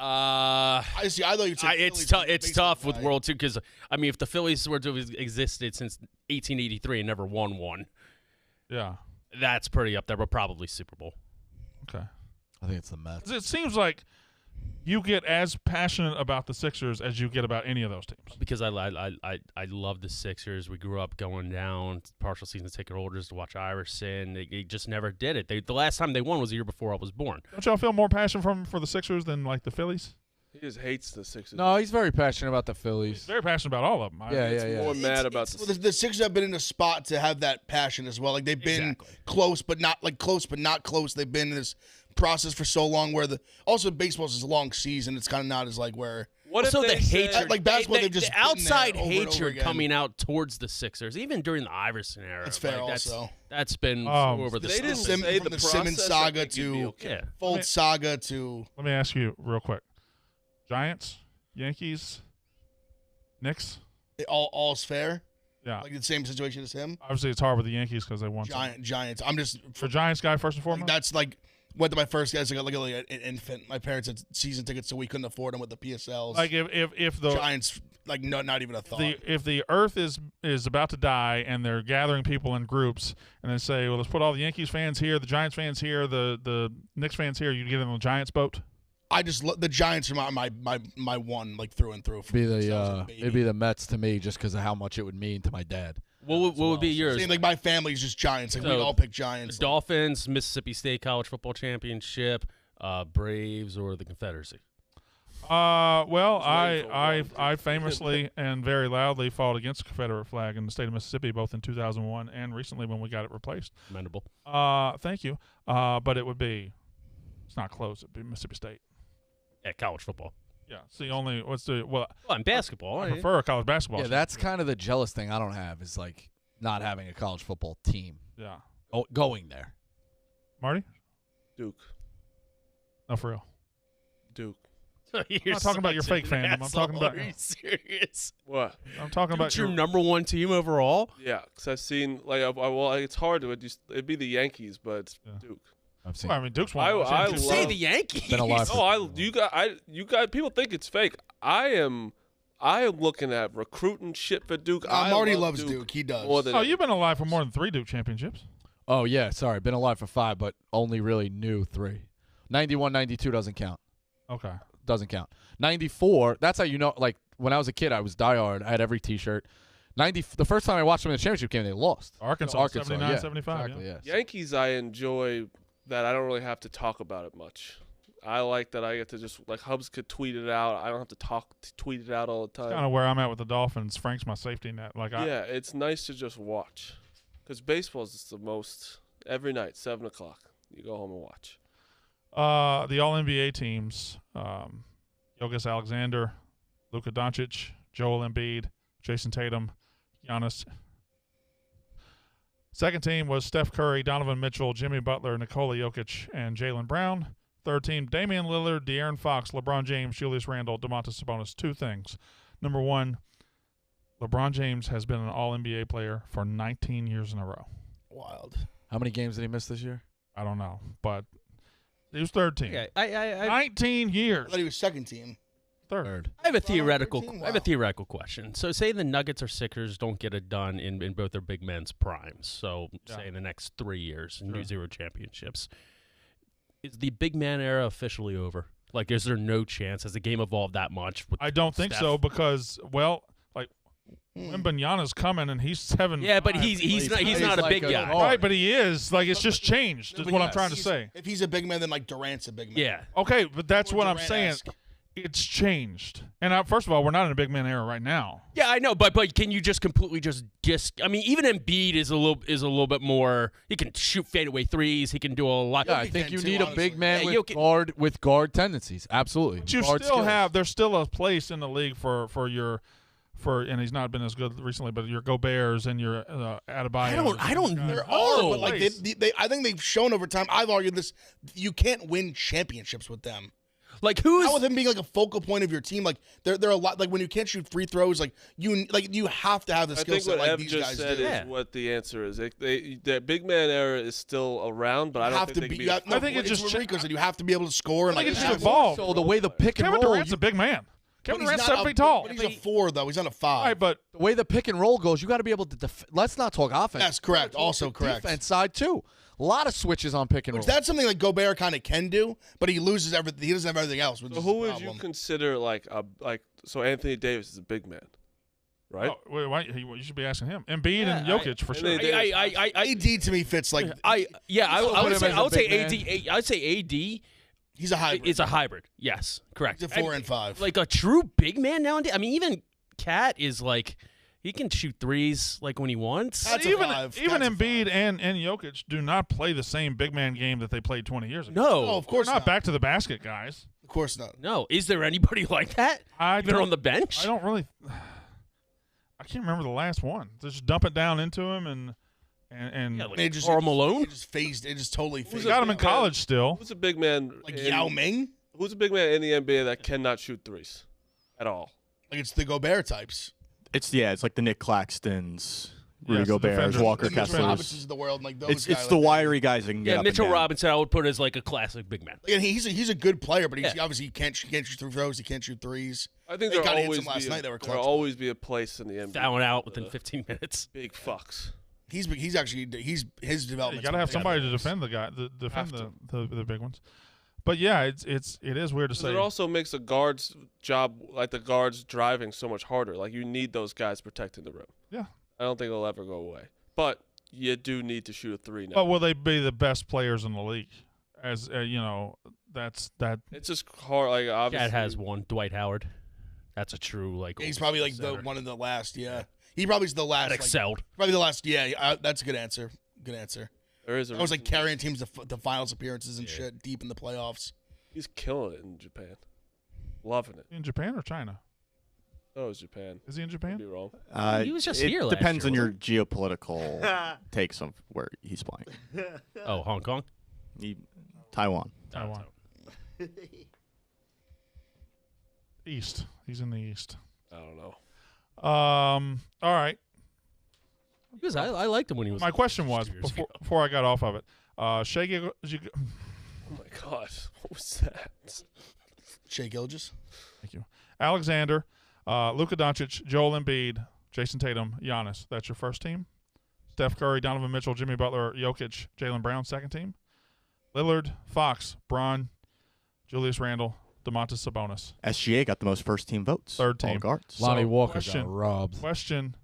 I see. I thought you'd say It's Phillies tough. was a It's baseball tough with guy. World too, because I mean, if the Phillies were to have existed since 1883 and never won one, Yeah. that's pretty up there. But probably Super Bowl. Okay. I think it's the Mets. 'Cause it seems like you get as passionate about the Sixers as you get about any of those teams. Because I love the Sixers. We grew up going down partial season ticket holders to watch Iverson. They just never did it. The last time they won was the year before I was born. Don't y'all feel more passion for the Sixers than like the Phillies? He just hates the Sixers. No, he's very passionate about the He's Phillies. very passionate about all of them. Yeah. More mad about The Sixers have been in a spot to have that passion as well. Like they've been Exactly. close, but not close. They've been in this process for so long. Where also baseball's is a long season. It's kind of not as like where. What if Also, the they said- hatred, Like basketball, the they've just the been there outside over and over hatred again. coming out towards the Sixers, even during the Iverson era. That's fair That's, also. that's been Um, over the They top. didn't Sim- say from the the Simmons process, saga I think you'd be to- okay. Yeah. Fold saga to Let me ask you real quick. Giants, Yankees, Knicks. all's fair. Yeah. Like the same situation as him. Obviously, it's hard with the Yankees because they won. Giants. I'm just For Giants guy, first and foremost. that's like went to my first guys. I got like an infant. My parents had season tickets, so we couldn't afford them with the PSLs. Like if the Giants, like not even a thought. if the Earth is about to die and they're gathering people in groups and they say, well, let's put all the Yankees fans here, the Giants fans here, the Knicks fans here, you get in the Giants boat. I just the Giants are my one like through and through. It'd be Sounds the like a baby. it'd be the Mets to me just because of how much it would mean to my dad. What would be yours? Same, like my family's just Giants. Like we So, all pick Giants. Dolphins, Mississippi State College Football Championship, Braves, or the Confederacy? Well, waiting for I famously and very loudly fought against the Confederate flag in the state of Mississippi, both in 2001 and recently when we got it replaced. Commendable. Thank you. But it's not close. It'd be Mississippi State. Yeah, college football. Yeah, it's the only. Well, Well, in basketball, I prefer college basketball. Yeah, that's kind of the jealous thing I don't have is like not having a college football team Yeah. going there. Marty? Duke. No, for real. Duke. You're not talking about your such fake an fandom. I'm talking asshole. about- Are you serious? What? I'm talking about Duke's your number one team overall? Yeah, because I've seen it's hard to it'd be the Yankees, but it's Yeah. Duke. I've seen. Well, I mean, Duke's won. I the championship. love- Say the Yankees. Been alive for- You guys. People think it's fake. I am looking at recruiting shit for Duke. Marty love loves Duke. He does. more than Oh, you've been alive for more than 3 Duke championships. Oh yeah, sorry, been alive for 5, but only really knew 3. 91, 92 doesn't count. Okay. Doesn't count. 94. That's how you know. Like when I was a kid, I was diehard. I had every T-shirt. The first time I watched them in the championship game, they lost. Arkansas, Arkansas, 79, yeah, 75. Exactly. yeah. Yes. Yankees. I enjoy that I don't really have to talk about it much. I like that I get to just like Hubs could tweet it out. I don't have to tweet it out all the time. Kind of where I'm at with the Dolphins. Frank's my safety net. Like Yeah, it's nice to just watch. Because baseball is the most every night, 7:00. You go home and watch. The All NBA teams: Jokic Alexander, Luka Doncic, Joel Embiid, Jason Tatum, Giannis. Second team was Steph Curry, Donovan Mitchell, Jimmy Butler, Nikola Jokic, and Jaylen Brown. Third team: Damian Lillard, De'Aaron Fox, LeBron James, Julius Randle, DeMontis Sabonis. 2 things. Number 1, LeBron James has been an All-NBA player for 19 years in a row. Wild. How many games did he miss this year? I don't know, but he was third team. Okay, I 19 years. I thought he was second team. Third. have a Wow, theoretical 13? I have a Wow. theoretical question. So say the Nuggets or Sixers don't get it done in both their big men's primes. So Yeah. say in the next 3 years and Sure. do 0 championships. Is the big man era officially over? Like, is there no chance? Has the game evolved that much? With I don't think Steph? so because, well, like, Wembanyama's coming and he's 7. Yeah, but he's not He's not a like big a guy. guard. Right, but he is. Like, it's just changed, is But what I'm yes, trying to say. If he's a big man, then like Durant's a big man. Yeah. Okay, but that's Or what I'm saying. Durant-esque. It's changed. And first of all, we're not in a big man era right now. Yeah, I know, but can you just completely just I mean, even Embiid is a little bit more. He can shoot fadeaway threes. He can do a lot. Yeah, I Jokic think can you too, need a honestly. big man Yeah, with guard tendencies. Absolutely. But you Guard still skills. have, there's still a place in the league for and he's not been as good recently, but your Goberts and your Adebayo. I don't know. There Oh, are, but like I think they've shown over time. I've argued this. You can't win championships with them. Like who's Not with him being like a focal point of your team. Like they're a lot. Like when you can't shoot free throws, like you have to have the I skill think set what like Ev these just guys said do. is what the answer is. Their big man era is still around, but I don't have think to they be. can You have, no, I think it it's just what Rico said. You have to be able to score. And I think like, it just have- evolved. So the way the pick and Kevin roll, Durant's a big man. but Kevin he's Durant's not 7 a- feet tall. But he's a 4 though. He's not a 5. Right, but the way the pick and roll goes, you got to be able to. Let's not talk offense. That's correct. Let's talk Also the correct. Defense side too. A lot of switches on pick and roll. That's something like Gobert kind of can do, but he loses everything. He doesn't have everything else. Which So is who the would you problem. consider so Anthony Davis is a big man, right? oh, wait, why, you should be asking him. Embiid and Jokic for sure. Anthony Davis- AD to me fits like I put would him say as a big I'd say AD he's a hybrid. is a hybrid. Yes, correct. He's a 4 and 5. Like a true big man nowadays. I mean, even Cat is like he can shoot threes like when he wants. That's a even 5. even That's a Embiid 5. and Jokic do not play the same big man game that they played 20 years ago. No, Oh, of course They're not not. back to the basket guys. Of course not. no. Is there anybody like that? Even don't- on the bench? I don't really. I can't remember the last one. Just dump it down into him and Yeah, like It just Karl Malone. It just phased. It just totally Who's phased. a got him in big man? college still. Who's a big man? Like Yao Ming. Who's a big man in the NBA that cannot shoot threes at all? Like it's the Gobert types. It's like the Nick Claxtons, Rudy Yes, the Gobert's, defenders. Walker The Mitchell Kesslers. Robinsons of the world, like those It's guys. the like that. wiry guys that can get Yeah, up Mitchell and down. Robinson, I would put as like a classic big man. And he's a good player, but he's Yeah. obviously can't shoot free throws. He can't shoot threes. I think They there'll kinda hit always some last be night. They were there'll clutch. always be a place in the NBA. Down out within 15 minutes. Big fucks. He's actually his You development. got to have somebody to defend the guy, defend the big ones. But yeah, it is weird to say. It also makes the guard's job, like the guards driving, so much harder. Like you need those guys protecting the rim. Yeah. I don't think it'll ever go away. But you do need to shoot a 3 now. But will they be the best players in the league? As that's that. It's just hard. Like obviously, Cat has one. Dwight Howard. That's a true like. He's probably like the center. one of the last. Yeah, he probably's the last. that excelled. Probably the last. Yeah, that's a good answer. Good answer. there is a I was like reason carrying teams to finals appearances and shit deep in the playoffs. he's killing it in Japan, loving it. In Japan or China? Oh, it's Japan. Is he in Could Japan? be wrong. He was just it here last depends year, on your geopolitical takes of where he's playing. Oh, Hong Kong. Taiwan. Taiwan. East. He's in the East. I don't know. All right. Because I liked him when he was. My question was 2 years ago. before I got off of it. Shea Oh my god, what was that? Shea Gilgeous. Thank you. Alexander, Luka Doncic, Joel Embiid, Jason Tatum, Giannis. That's your first team. Steph Curry, Donovan Mitchell, Jimmy Butler, Jokic, Jaylen Brown, second team. Lillard, Fox, Braun, Julius Randle, DeMontis Sabonis. SGA got the most first team votes. Third All team. guards. Lonnie So, Walker question- got robbed. Question: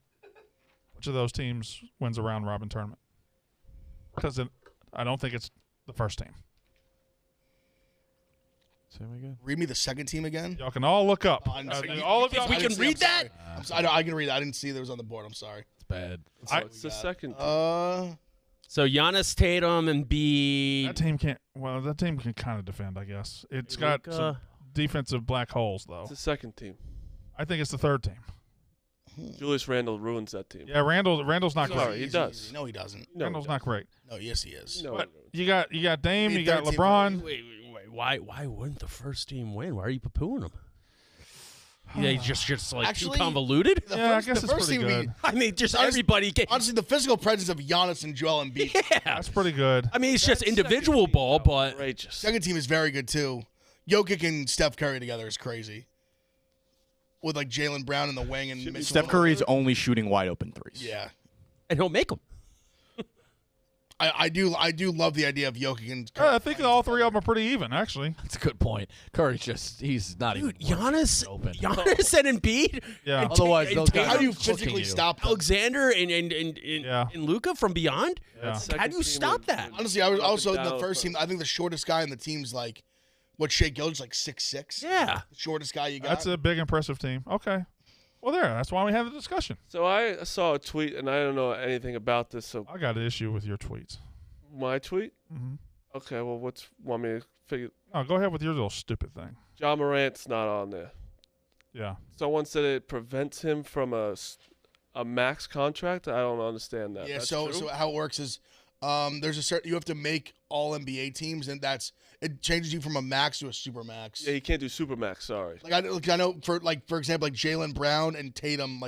which of those teams wins a round robin tournament? Because I don't think it's the first team. Say me again. Read me the second team again. Y'all can all look up. I'm sorry. All of y'all. We I can didn't see- read I'm that? sorry. I'm sorry. I can read that. I didn't see that was on the board. I'm sorry. It's bad. It's the second. So Giannis, Tatum, and B. That team can't. Well, that team can kind of defend, I guess. It's got some defensive black holes, though. It's the second team. I think it's the third team. Julius Randle ruins that team. Yeah, Randall's not Sorry, great. he does. No, he doesn't. No, Randall's he not great. No, yes, he is. No, But he you got Dame, Be you got third team. LeBron. Wait. Why wouldn't the first team win? Why are you poo-pooing them? They just like Actually, too convoluted. The Yeah, I first- guess the it's first pretty team would good. I mean, just Honest- everybody get. Honestly, the physical presence of Giannis and Joel Embiid. Yeah. That's pretty good. I mean, it's just That individual second team ball, is but outrageous. Second team is very good too. Jokic and Steph Curry together is crazy. With like Jaylen Brown in the wing and Mitchell. Steph Curry's only shooting wide open threes. Yeah, and he'll make them. I do love the idea of Jokic and Curry. I think all three of them are pretty even, actually. That's a good point. Curry's he's not Dude, even Giannis open. and Embiid. Yeah. and Otherwise, those guys How do you Hooking physically you. stop them? Alexander and Yeah. Luca from beyond. Yeah. Second How do you team stop would- that? would Honestly, I was drop it also in the down, first but- team. I think the shortest guy in the team's like, what, Shea Gilgeous, like 6'6"? Yeah. The shortest guy you got. That's a big, impressive team. Okay. Well, there. That's why we had the discussion. So I saw a tweet, and I don't know anything about this. So I got an issue with your tweets. my tweet. Mm-hmm. Okay, well, want me to figure? Oh, go ahead with your little stupid thing. John Morant's not on there. Yeah. Someone said it prevents him from a max contract. I don't understand that. Yeah, That's so true? how it works is There's a certain you have to make all NBA teams, and it changes you from a max to a super max. Yeah, you can't do Supermax. Sorry. Like I know for example, like Jaylen Brown and Tatum,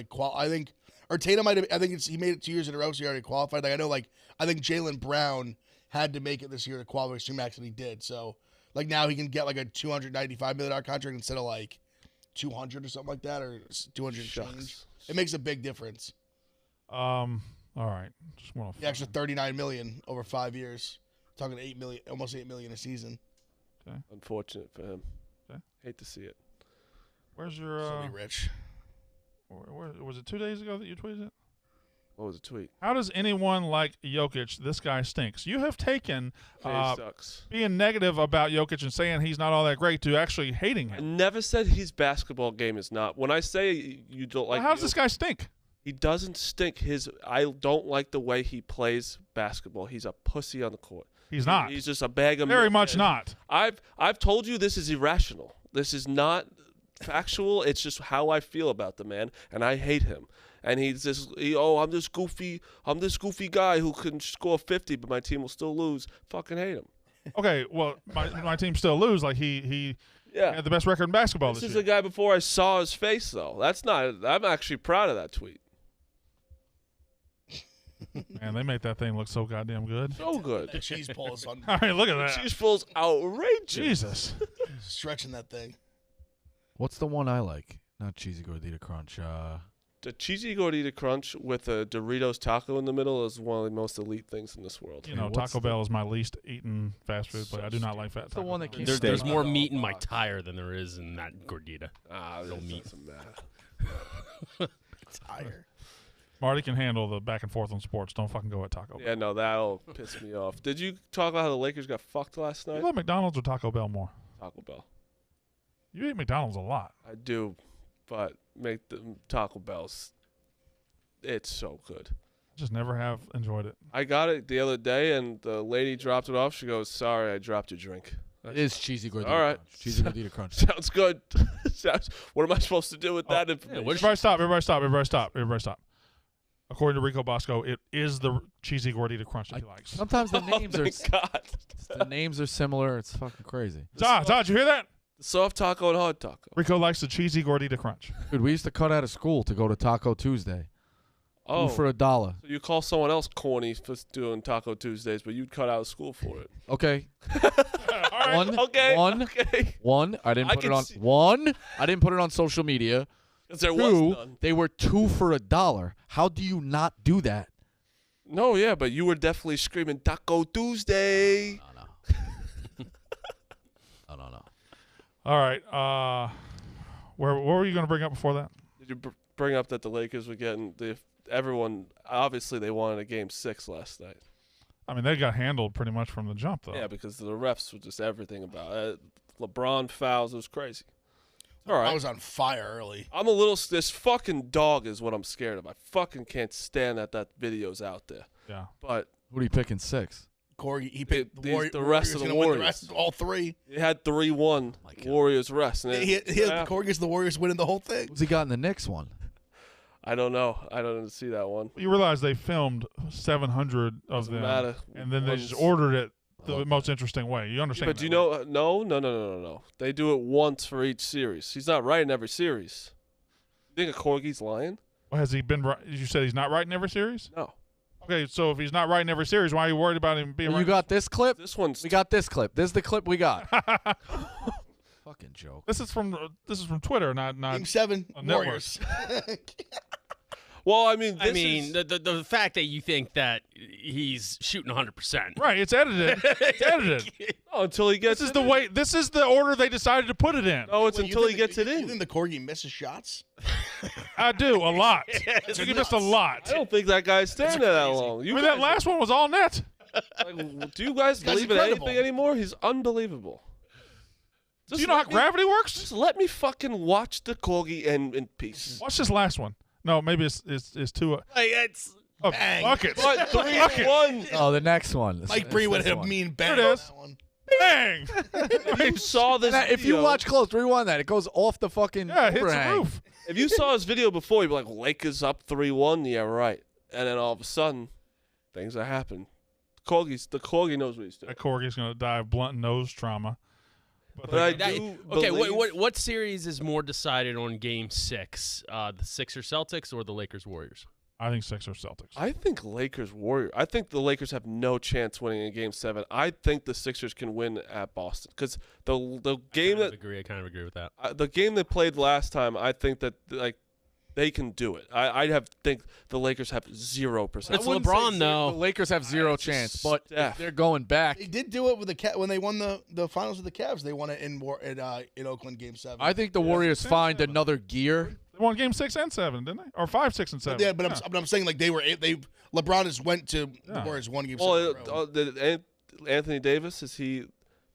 Tatum might have. I think he made it 2 years in a row, so he already qualified. Like I think Jaylen Brown had to make it this year to qualify for Supermax, and he did. So like now he can get like a $295 million contract instead of like 200 or something like that, or 200 change. It makes a big difference. All right. Just want to The extra $39 million over 5 years. Talking $8 million, almost $8 million a season. Okay. Unfortunate for him. Okay. Hate to see it. Where's your So be rich. where, was it 2 days ago that you tweeted it? What was the tweet? How does anyone like Jokic? This guy stinks. You have taken He sucks. being negative about Jokic and saying he's not all that great to actually hating I him. never said his basketball game is not. When I say you don't like, How does this guy stink? He doesn't stink. I don't like the way he plays basketball. He's a pussy on the court. He's not. He's just a bag of Very milk. much not. I've told you this is irrational. This is not factual. It's just how I feel about the man, and I hate him. And I'm this goofy guy who can score 50, but my team will still lose. Fucking hate him. Okay, well, my team still lose. Like he Yeah. had the best record in basketball This this is year. a guy before I saw his face, though. I'm actually proud of that tweet. Man, they made that thing look so goddamn good. So good. The cheese pull is on All right, look at that. Cheese pull's outrageous. Jesus. stretching that thing. What's the one I like? Not cheesy gordita crunch. The cheesy gordita crunch with a Doritos taco in the middle is one of the most elite things in this world. You know, what's Taco Bell is my least eaten fast food, but I do not like fat. the Taco one that Bell. came- There's Steak. more meat in my tire than there is in that gordita. That meat. doesn't matter. Tire. Marty can handle the back and forth on sports. Don't fucking go at Taco Bell. Yeah, no, that'll piss me off. Did you talk about how the Lakers got fucked last You night? love McDonald's or Taco Bell more? Taco Bell. You eat McDonald's a lot. I do, but make the Taco Bell's. It's so good. I just never have enjoyed it. I got it the other day, and the lady dropped it off. She goes, "Sorry, I dropped your drink." It is cheesy gordita All right. crunch. Cheesy gordita crunch. Sounds good. What am I supposed to do with that information? Everybody stop. Everybody stop. Everybody stop. Everybody stop. According to Rico Bosco, it is the cheesy gordita crunch that he likes. Sometimes the names are Thank God. the names are similar. It's fucking crazy. Todd, you hear that? Soft taco and hard taco. Rico likes the cheesy gordita crunch. Dude, we used to cut out of school to go to Taco Tuesday. Oh, Two for $1. so you call someone else corny for doing Taco Tuesdays, but you'd cut out of school for it. Okay. All right. One. Okay. One. Okay. One. I didn't I put it can on. see- One. I didn't put it on social media. 'Cause there was Two. none. They were 2 for $1. How do you not do that? No, yeah, but you were definitely screaming Taco Tuesday. No. All right. What were you going to bring up before that? Did you bring up that the Lakers were getting everyone? Obviously, they wanted a game 6 last night. I mean, they got handled pretty much from the jump, though. Yeah, because the refs were just everything about it. LeBron fouls. It was crazy. All right. I was on fire early. I'm a little. This fucking dog is what I'm scared of. I fucking can't stand that video's out there. Yeah. But Who are you picking 6? Corgi, he picked The- the, these- the rest of the gonna win Warriors. The rest, all three. it had 3-1 my God. Warriors rest. And He had yeah, Corgi's the Warriors winning the whole thing. Who's he got in the next one? I don't know. I don't see that one. You realize they filmed 700 of Doesn't them, matter. and then they just One's- ordered it the love most interesting way. You Yeah, understand? but do you that, right? know? No. They do it once for each series. He's not writing every series. You think a Corgi's lying? Well, has he been? You said he's not writing every series. No. Okay, so if he's not writing every series, why are you worried about him being? You got this clip? This one's. We got this clip. This is the clip we got. Fucking joke. This is from Twitter, not Game 7, a network. Warriors. Well, I mean, I mean, the fact that you think that he's shooting 100%. right. It's edited. It's edited. oh, until he gets. This is it the in. way. This is the order they decided to put it in. No, it's Wait, you until he think gets it You in. think the Corgi misses shots? I do a lot. It's You missed a lot. I don't think that guy's standing there that crazy. long. I You mean, that guys- last one was all net. like, do you guys guy's believe in incredible. anything anymore? He's unbelievable. Do you know how gravity works? Just let me fucking watch the Corgi in peace. Watch this last one. No, maybe it's two. Like, it's Oh, Bang. fuck it. What? Fuck it. 3-1. Oh, the next one. Mike Bree would This hit a one. mean bang There it on is. that one. Bang. You saw this. Now, if you video- watch close, rewind that. It goes off the fucking Yeah, it hits the overhang. roof. if you saw his video before, you'd be like, Lakers up 3-1. Yeah, right. And then all of a sudden, things are happening. Corgi knows what he's doing. That Corgi's going to die of blunt nose trauma. But I That- do okay, believe- what series is more decided on Game 6? The Sixers Celtics or the Lakers Warriors? I think Sixers Celtics. I think Lakers Warriors. I think the Lakers have no chance winning in Game 7. I think the Sixers can win at Boston because the game I kind of agree with that. the game they played last time. I think that they can do it. I think the Lakers have 0%. It's LeBron The though. Lakers have zero chance, but if Steph. they're going back. They did do it with the when they won the finals with the Cavs. They won it in Oakland Game 7. I think the Warriors find another gear. They won Game 6 and 7, didn't they? Or 5, 6, and 7. Yeah, but I'm saying like LeBron just went to the Warriors one Game 7. in a row. Did Anthony Davis, is he?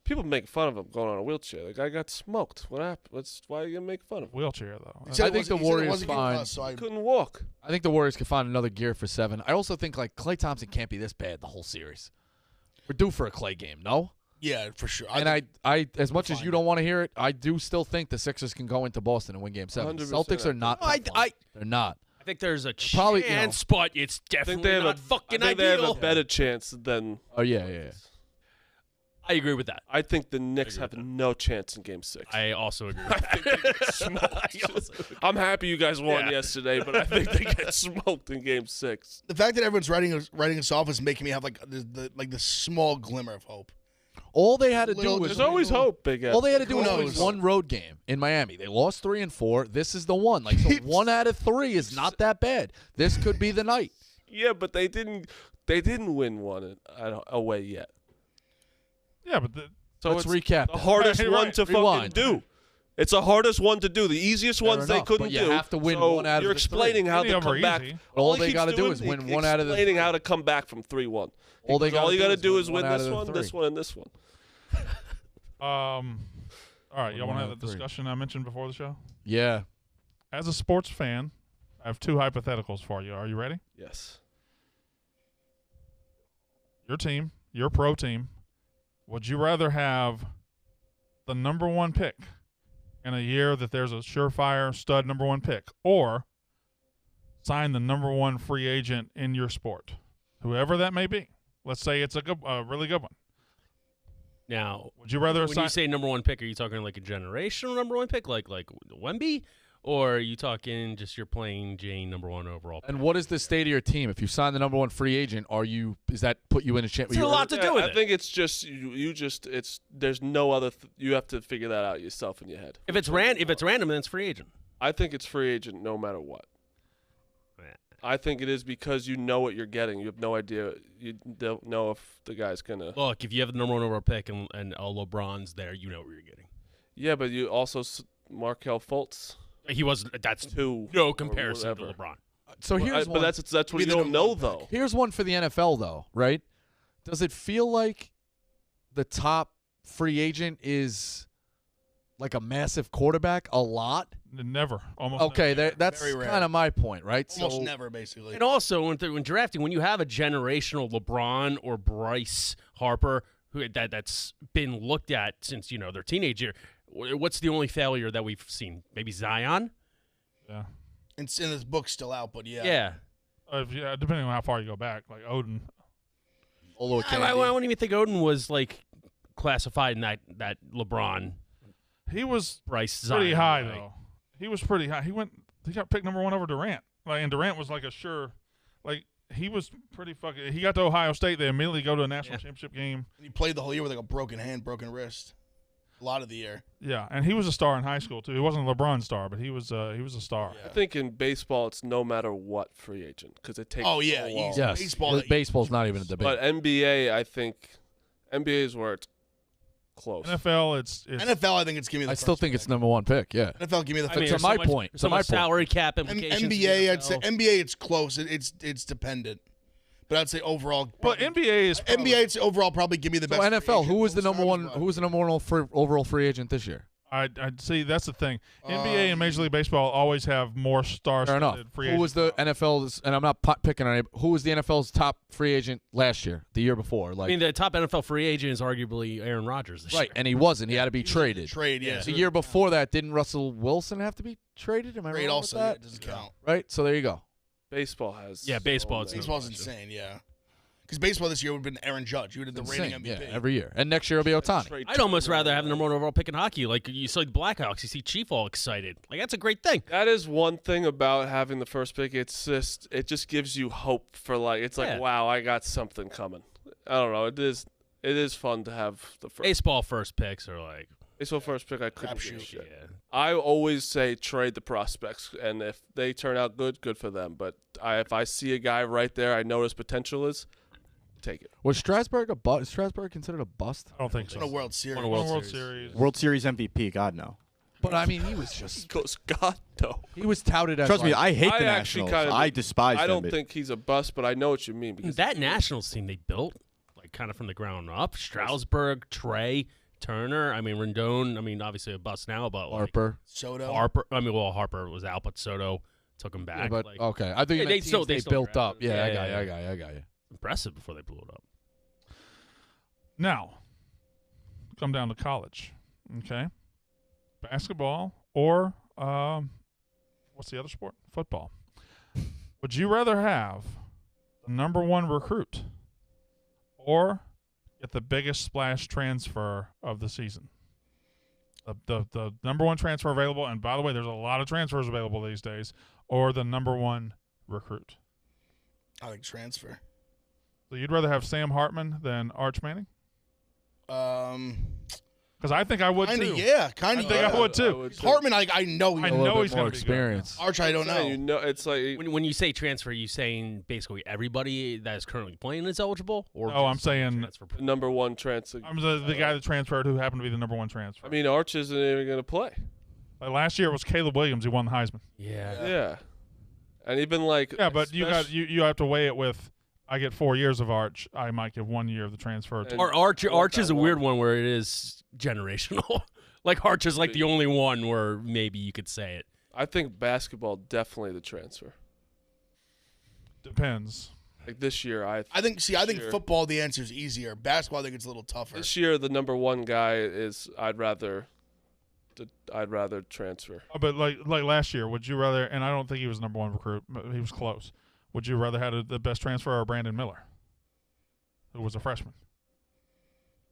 People make fun of him going on a wheelchair. The guy got smoked. What happened? Why are you gonna make fun of him? Wheelchair, though. He said I it think the wasn't- he said it Warriors wasn't fine. us, so I- Couldn't walk. I think the Warriors can find another gear for 7. I also think like Klay Thompson can't be this bad the whole series. We're due for a Klay game, no? Yeah, for sure. And I as much as you don't want to hear it, I do still think the Sixers can go into Boston and win Game 7. 100% Celtics are not. I- that fun. They're not. I think there's a probably, chance, but it's I think definitely they have not a fucking I think they have ideal. a better chance than. Oh yeah. I agree with that. I think the Knicks agree have with that. no chance in Game 6. I also agree with that. I'm happy you guys won Yeah. yesterday, but I think they get smoked in Game 6. the fact that everyone's writing us off is making me have like the small glimmer of hope. All they had to do Little- was There's always hope, Big F. all they had to do Who was knows? win one road game in Miami. They lost 3 and 4. This is the one. Like so 1 out of 3 is not that bad. This could be the night. Yeah, but they didn't win one away yet. Yeah, but So Let's it's recap. the hardest You're one right. to fucking Rewind. do. It's the hardest one to do. The easiest Fair ones they enough, couldn't but you do. have to win so one out of you're the 3. explaining how Any to of them are come back. easy. All he they keeps gotta do doing is win one out of the explaining 3. how to come back from 3-1. All they Because all gotta you do got to is do win is one win out this of the one, 3. this one, and this one. all right, y'all One want to out have of the 3. discussion I mentioned before the show? Yeah. As a sports fan, I have 2 hypotheticals for you. Are you ready? Yes. Your team, your pro team, would you rather have the number 1 pick in a year that there's a surefire stud number 1 pick, or sign the number 1 free agent in your sport, whoever that may be? Let's say it's a really good one. Now, Would you rather when sign? you say number 1 pick, are you talking like a generational number 1 pick, like Wemby, or are you talking just your plain Jane number 1 overall pick? And what is the state of your team? If you sign the number 1 free agent, does that put you in a chance? It's a lot to do with I it. think it's just there's no other. You have to figure that out yourself in your head. If it's random, then it's free agent. I think it's free agent no matter what. I think it is because you know what you're getting. You have no idea. You don't know if the guy's gonna. Look, if you have the number 1 overall pick and LeBron's there, you know what you're getting. Yeah, but you also Markelle Fultz He was. That's 2. no or comparison to whatever. LeBron. So here's But one. that's what Be you the don't number know 1 pick. though. Here's one for the NFL, though, right? Does it feel like the top free agent is like a massive quarterback a lot? Never. Almost Okay, never. that's Very rare. kind of my point, right? Almost So never, basically. And also, when drafting, when you have a generational LeBron or Bryce Harper that's been looked at since their teenage year, what's the only failure that we've seen? Maybe Zion. Yeah. And this book's still out, but yeah. Yeah. Depending on how far you go back, like Odin. Olo I Kennedy. don't even think Odin was like classified in that LeBron He was Bryce Zion pretty high way. though. He was pretty high. He got picked number 1 over Durant. And Durant was like a sure, like he was pretty fucking. He got to Ohio State. They immediately go to a national championship game. He played the whole year with like a broken hand, broken wrist. A lot of the year. Yeah, and he was a star in high school too. He wasn't a LeBron star, but he was a star. Yeah. I think in baseball it's no matter what free agent because it takes. Oh, yeah, so long. easy. Yes, Baseball- baseball's not even a debate. But NBA, I think NBA is where it's close. NFL, it's NFL, I think it's give me the I still first think pick. it's number 1 pick. Yeah. NFL, give me the I first mean, to there's my so much- point, there's to so my much point. salary cap implications. in the NBA, I'd say NFL. NBA, it's close. It's dependent, but I'd say overall. well, probably- NBA is probably, NBA, it's overall probably give me the So best. free NFL, agent who was the most number times, 1? but- Who was the number 1 overall free agent this year? I'd see that's the thing. NBA and Major League Baseball always have more stars. Fair enough. Free Who was the agents. NFL's? And I'm not picking on it. Who was the NFL's top free agent last year? The year before? Like I mean, the top NFL free agent is arguably Aaron Rodgers this right, year. and he wasn't. He had to be traded. Trade, yeah. The year before that, didn't Russell Wilson have to be traded? Am I Trade wrong also with yeah, that? it doesn't count. Right. So there you go. Baseball has. Yeah, baseball, so it's many. Baseball's insane, yeah. Because baseball this year would have been Aaron Judge. You would have the Insane. reigning MVP. Yeah, every year. And next year it'll be Otani. Straight I'd almost Turner. rather have the number 1 overall pick in hockey. Like you saw the Blackhawks, you see Chief all excited. Like that's a great thing. That is one thing about having the first pick. It just gives you hope for it's Yeah. like, wow, I got something coming. I don't know. It is fun to have the first. Baseball first picks are like, Baseball first pick. I couldn't give a Crapshoot. shit. yeah. I always say trade the prospects, and if they turn out good for them. But if I see a guy right there, I know his potential is, take it. Was Strasburg a bust? Is Strasburg considered a bust? I don't think so. Won a World Series. Won a World, World Series. World Series MVP, God no. But I mean, he was just Goes God no. he was touted as Trust me, like, I hate the actually Nationals. kinda- I despise I them. don't but think he's a bust, but I know what you mean because That Nationals team they built, like kind of from the ground up. Strasburg, Trey, Turner. I mean, Rendon. I mean, obviously a bust now, but like Harper. Soto. Harper. I mean, well, Harper was out, but Soto took him Yeah, back. but like, okay, I think Yeah, they still- they they still built drafted up. Yeah, him. I got you. impressive before they blew it up. Now, come down to college. Okay. Basketball or what's the other sport? Football. Would you rather have the number 1 recruit or get the biggest splash transfer of the season? The number 1 transfer available, and by the way, there's a lot of transfers available these days, or the number 1 recruit. I think transfer. So you'd rather have Sam Hartman than Arch Manning? Because I think I would Kind too. of, yeah. I Kind of, think I would too. Hartman, I know I he know bit he's more going to be experience. Arch, I don't know. You know, it's like When you say transfer, are you saying basically everybody that is currently playing is eligible? Or No, I'm just someone saying- transfer? number 1 transfer. I'm the guy that transferred who happened to be the number 1 transfer. I mean, Arch isn't even going to play. Like last year it was Caleb Williams who won the Heisman. Yeah. Yeah. And even like Yeah, but you especially- have to weigh it with. I get 4 years of Arch. I might give 1 year of the transfer. And- To, Or Arch I want is that a weird one. one where it is generational. Like Arch is like the only one where maybe you could say it. I think basketball definitely the transfer. depends. Like this year, I think Sure. football, the answer is easier. Basketball, I think it's a little tougher. this year the number 1 guy is I'd rather transfer. But like last year, would you rather? And I don't think he was the number 1 recruit. But he was close. Would you rather have the best transfer or Brandon Miller, who was a freshman?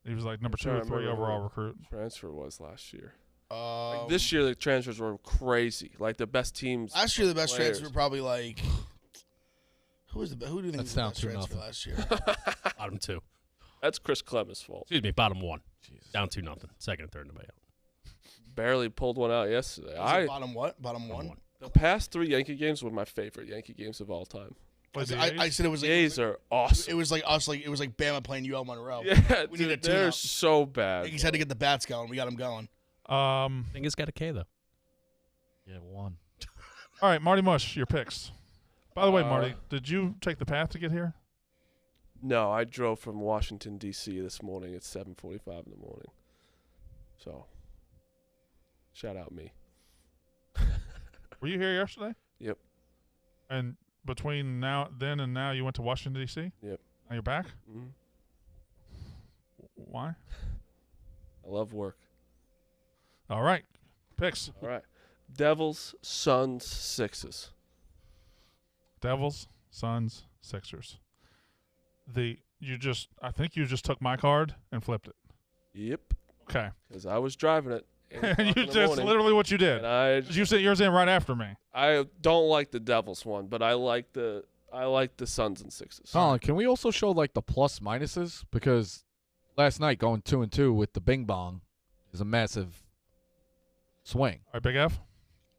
He was like number 2 trying or to 3 remember overall who- recruit. Transfer was last year. Uh, This year the transfers were crazy. Like the best teams. last year, the best players. transfer probably like who do you think That's was the down best 2-0. transfer last year? Bottom 2. That's Chris Clemens' fault. Excuse me, bottom 1. Down 2-0. Second and third, nobody out. Barely pulled one out yesterday. Was it bottom what? Bottom one. The past 3 Yankee games were my favorite Yankee games of all time. Played the I A's? said it was The like A's are awesome. it was like us, like it was like Bama playing UL Monroe. Yeah, We need a dude, they're tune-up. so bad. Yankees had to get the bats going. We got them going. I think it's got a K though. Yeah, 1. All right, Marty Mush, your picks. By the way, Uh, Marty, did you take the path to get here? No, I drove from Washington D.C. this morning at 7:45 in the morning. So, shout out me. Were you here yesterday? Yep. And between then and now, you went to Washington D.C. Yep. Now you're back. Mhm. Why? I love work. All right, picks. All right. Devils, Suns, Sixers. Devils, Suns, Sixers. I think you just took my card and flipped it. Yep. Okay. Because I was driving it. That's literally what you did. And I You said yours in right after me. I don't like the Devils one, but I like the Suns and Sixers. Colin, can we also show like the plus minuses? Because last night going 2-2 with the Bing Bong is a massive swing. All right, Big F.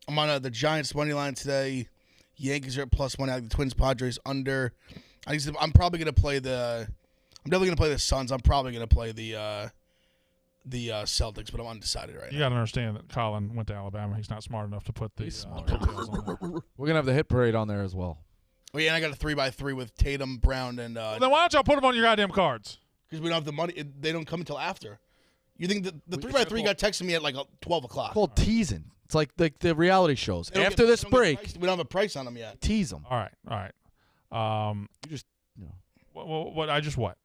I'm on the Giants money line today. Yankees are at +1. I like the Twins, Padres under. I'm probably gonna play the. I'm definitely gonna play the Suns. I'm probably gonna play the Celtics, but I'm undecided right You now. got to understand that Colin went to Alabama. He's not smart enough to put the He's smart. details on there. We're gonna have the hit parade on there as well. Oh, yeah, and I got a 3x3 with Tatum, Brown, and Well, then why don't y'all put them on your goddamn cards? because we don't have the money. They don't come until after. You think the 3x3 got texting me at like 12 o'clock? Called teasing. It's like the reality shows. They don't After get- this they don't get break, priced. We don't have a price on them yet. tease them. All right. You just What? I just what?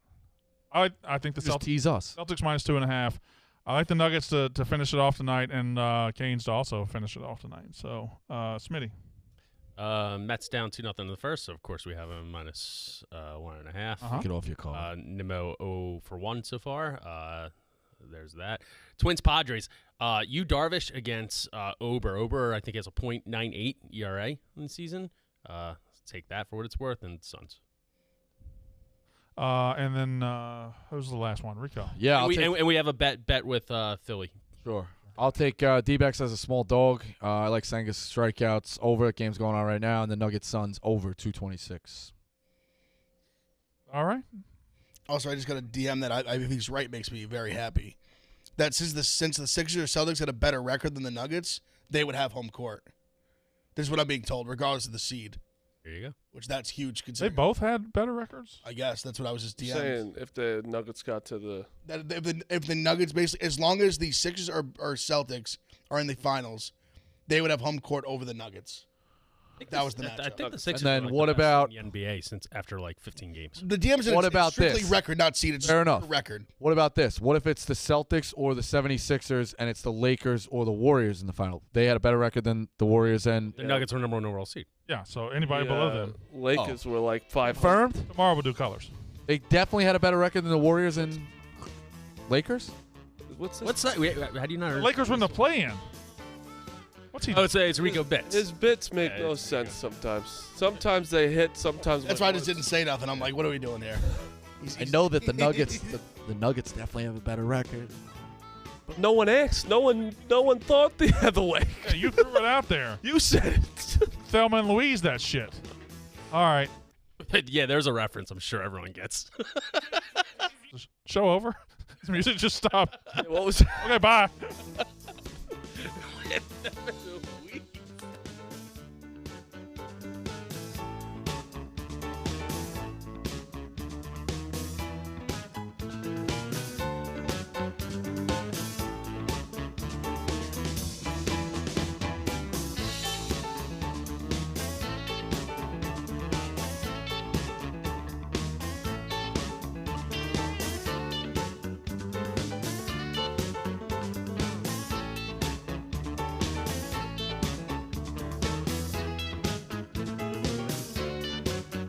I think the just tease us. Celtics -2.5. I like the Nuggets to finish it off tonight, and Canes to also finish it off tonight. So, Smitty. Mets down 2-0 in the first, so of course we have a minus 1.5. Uh-huh. Get off your car. Nemo 0 for 1 so far. There's that. Twins Padres. You Darvish against Ober. Ober, I think, has a .98 ERA in the season. Take that for what it's worth, and Suns. And then who's the last one? Rico. Yeah, And we have a bet with Philly. Sure. I'll take D-backs as a small dog. I like Senga's strikeouts over. Game's going on right now, and the Nuggets Suns over 226. All right. Also, I just got a DM that if he's right makes me very happy. That since the Sixers or Celtics had a better record than the Nuggets, they would have home court. This is what I'm being told, regardless of the seed. There you go. Which that's huge. They Considering both had better records. I guess that's what I was just DMing. Saying if the Nuggets got to the If the Nuggets basically, as long as the Sixers or Celtics are in the finals, they would have home court over the Nuggets. That was the matchup. I think the Sixers then are like what the best about- in the NBA since after like 15 games? The DMs said What it's about strictly this? record, not seeded. Fair enough. Record. What about this? What if it's the Celtics or the 76ers, and it's the Lakers or the Warriors in the final? They had a better record than the Warriors, and The Nuggets were number 1 overall seed. Yeah, so anybody below them. Lakers were like 500. confirmed. Tomorrow we'll do colors. They definitely had a better record than the Warriors and Lakers. What's this? What's that? How do you not? The Lakers were in the play-in. What's he Oh, it's Rico Bits. His bits make Yeah, no it's sense sometimes. Sometimes they hit, sometimes That's why I just didn't say nothing. I'm like, what are we doing here? I know that the Nuggets, the Nuggets definitely have a better record. But no one asked. No one thought the other way. Yeah, you threw it out there. You said it. Thelma and Louise, that shit. All right. Yeah, there's a reference. I'm sure everyone gets. Show over. The music just stopped. What was Okay, bye.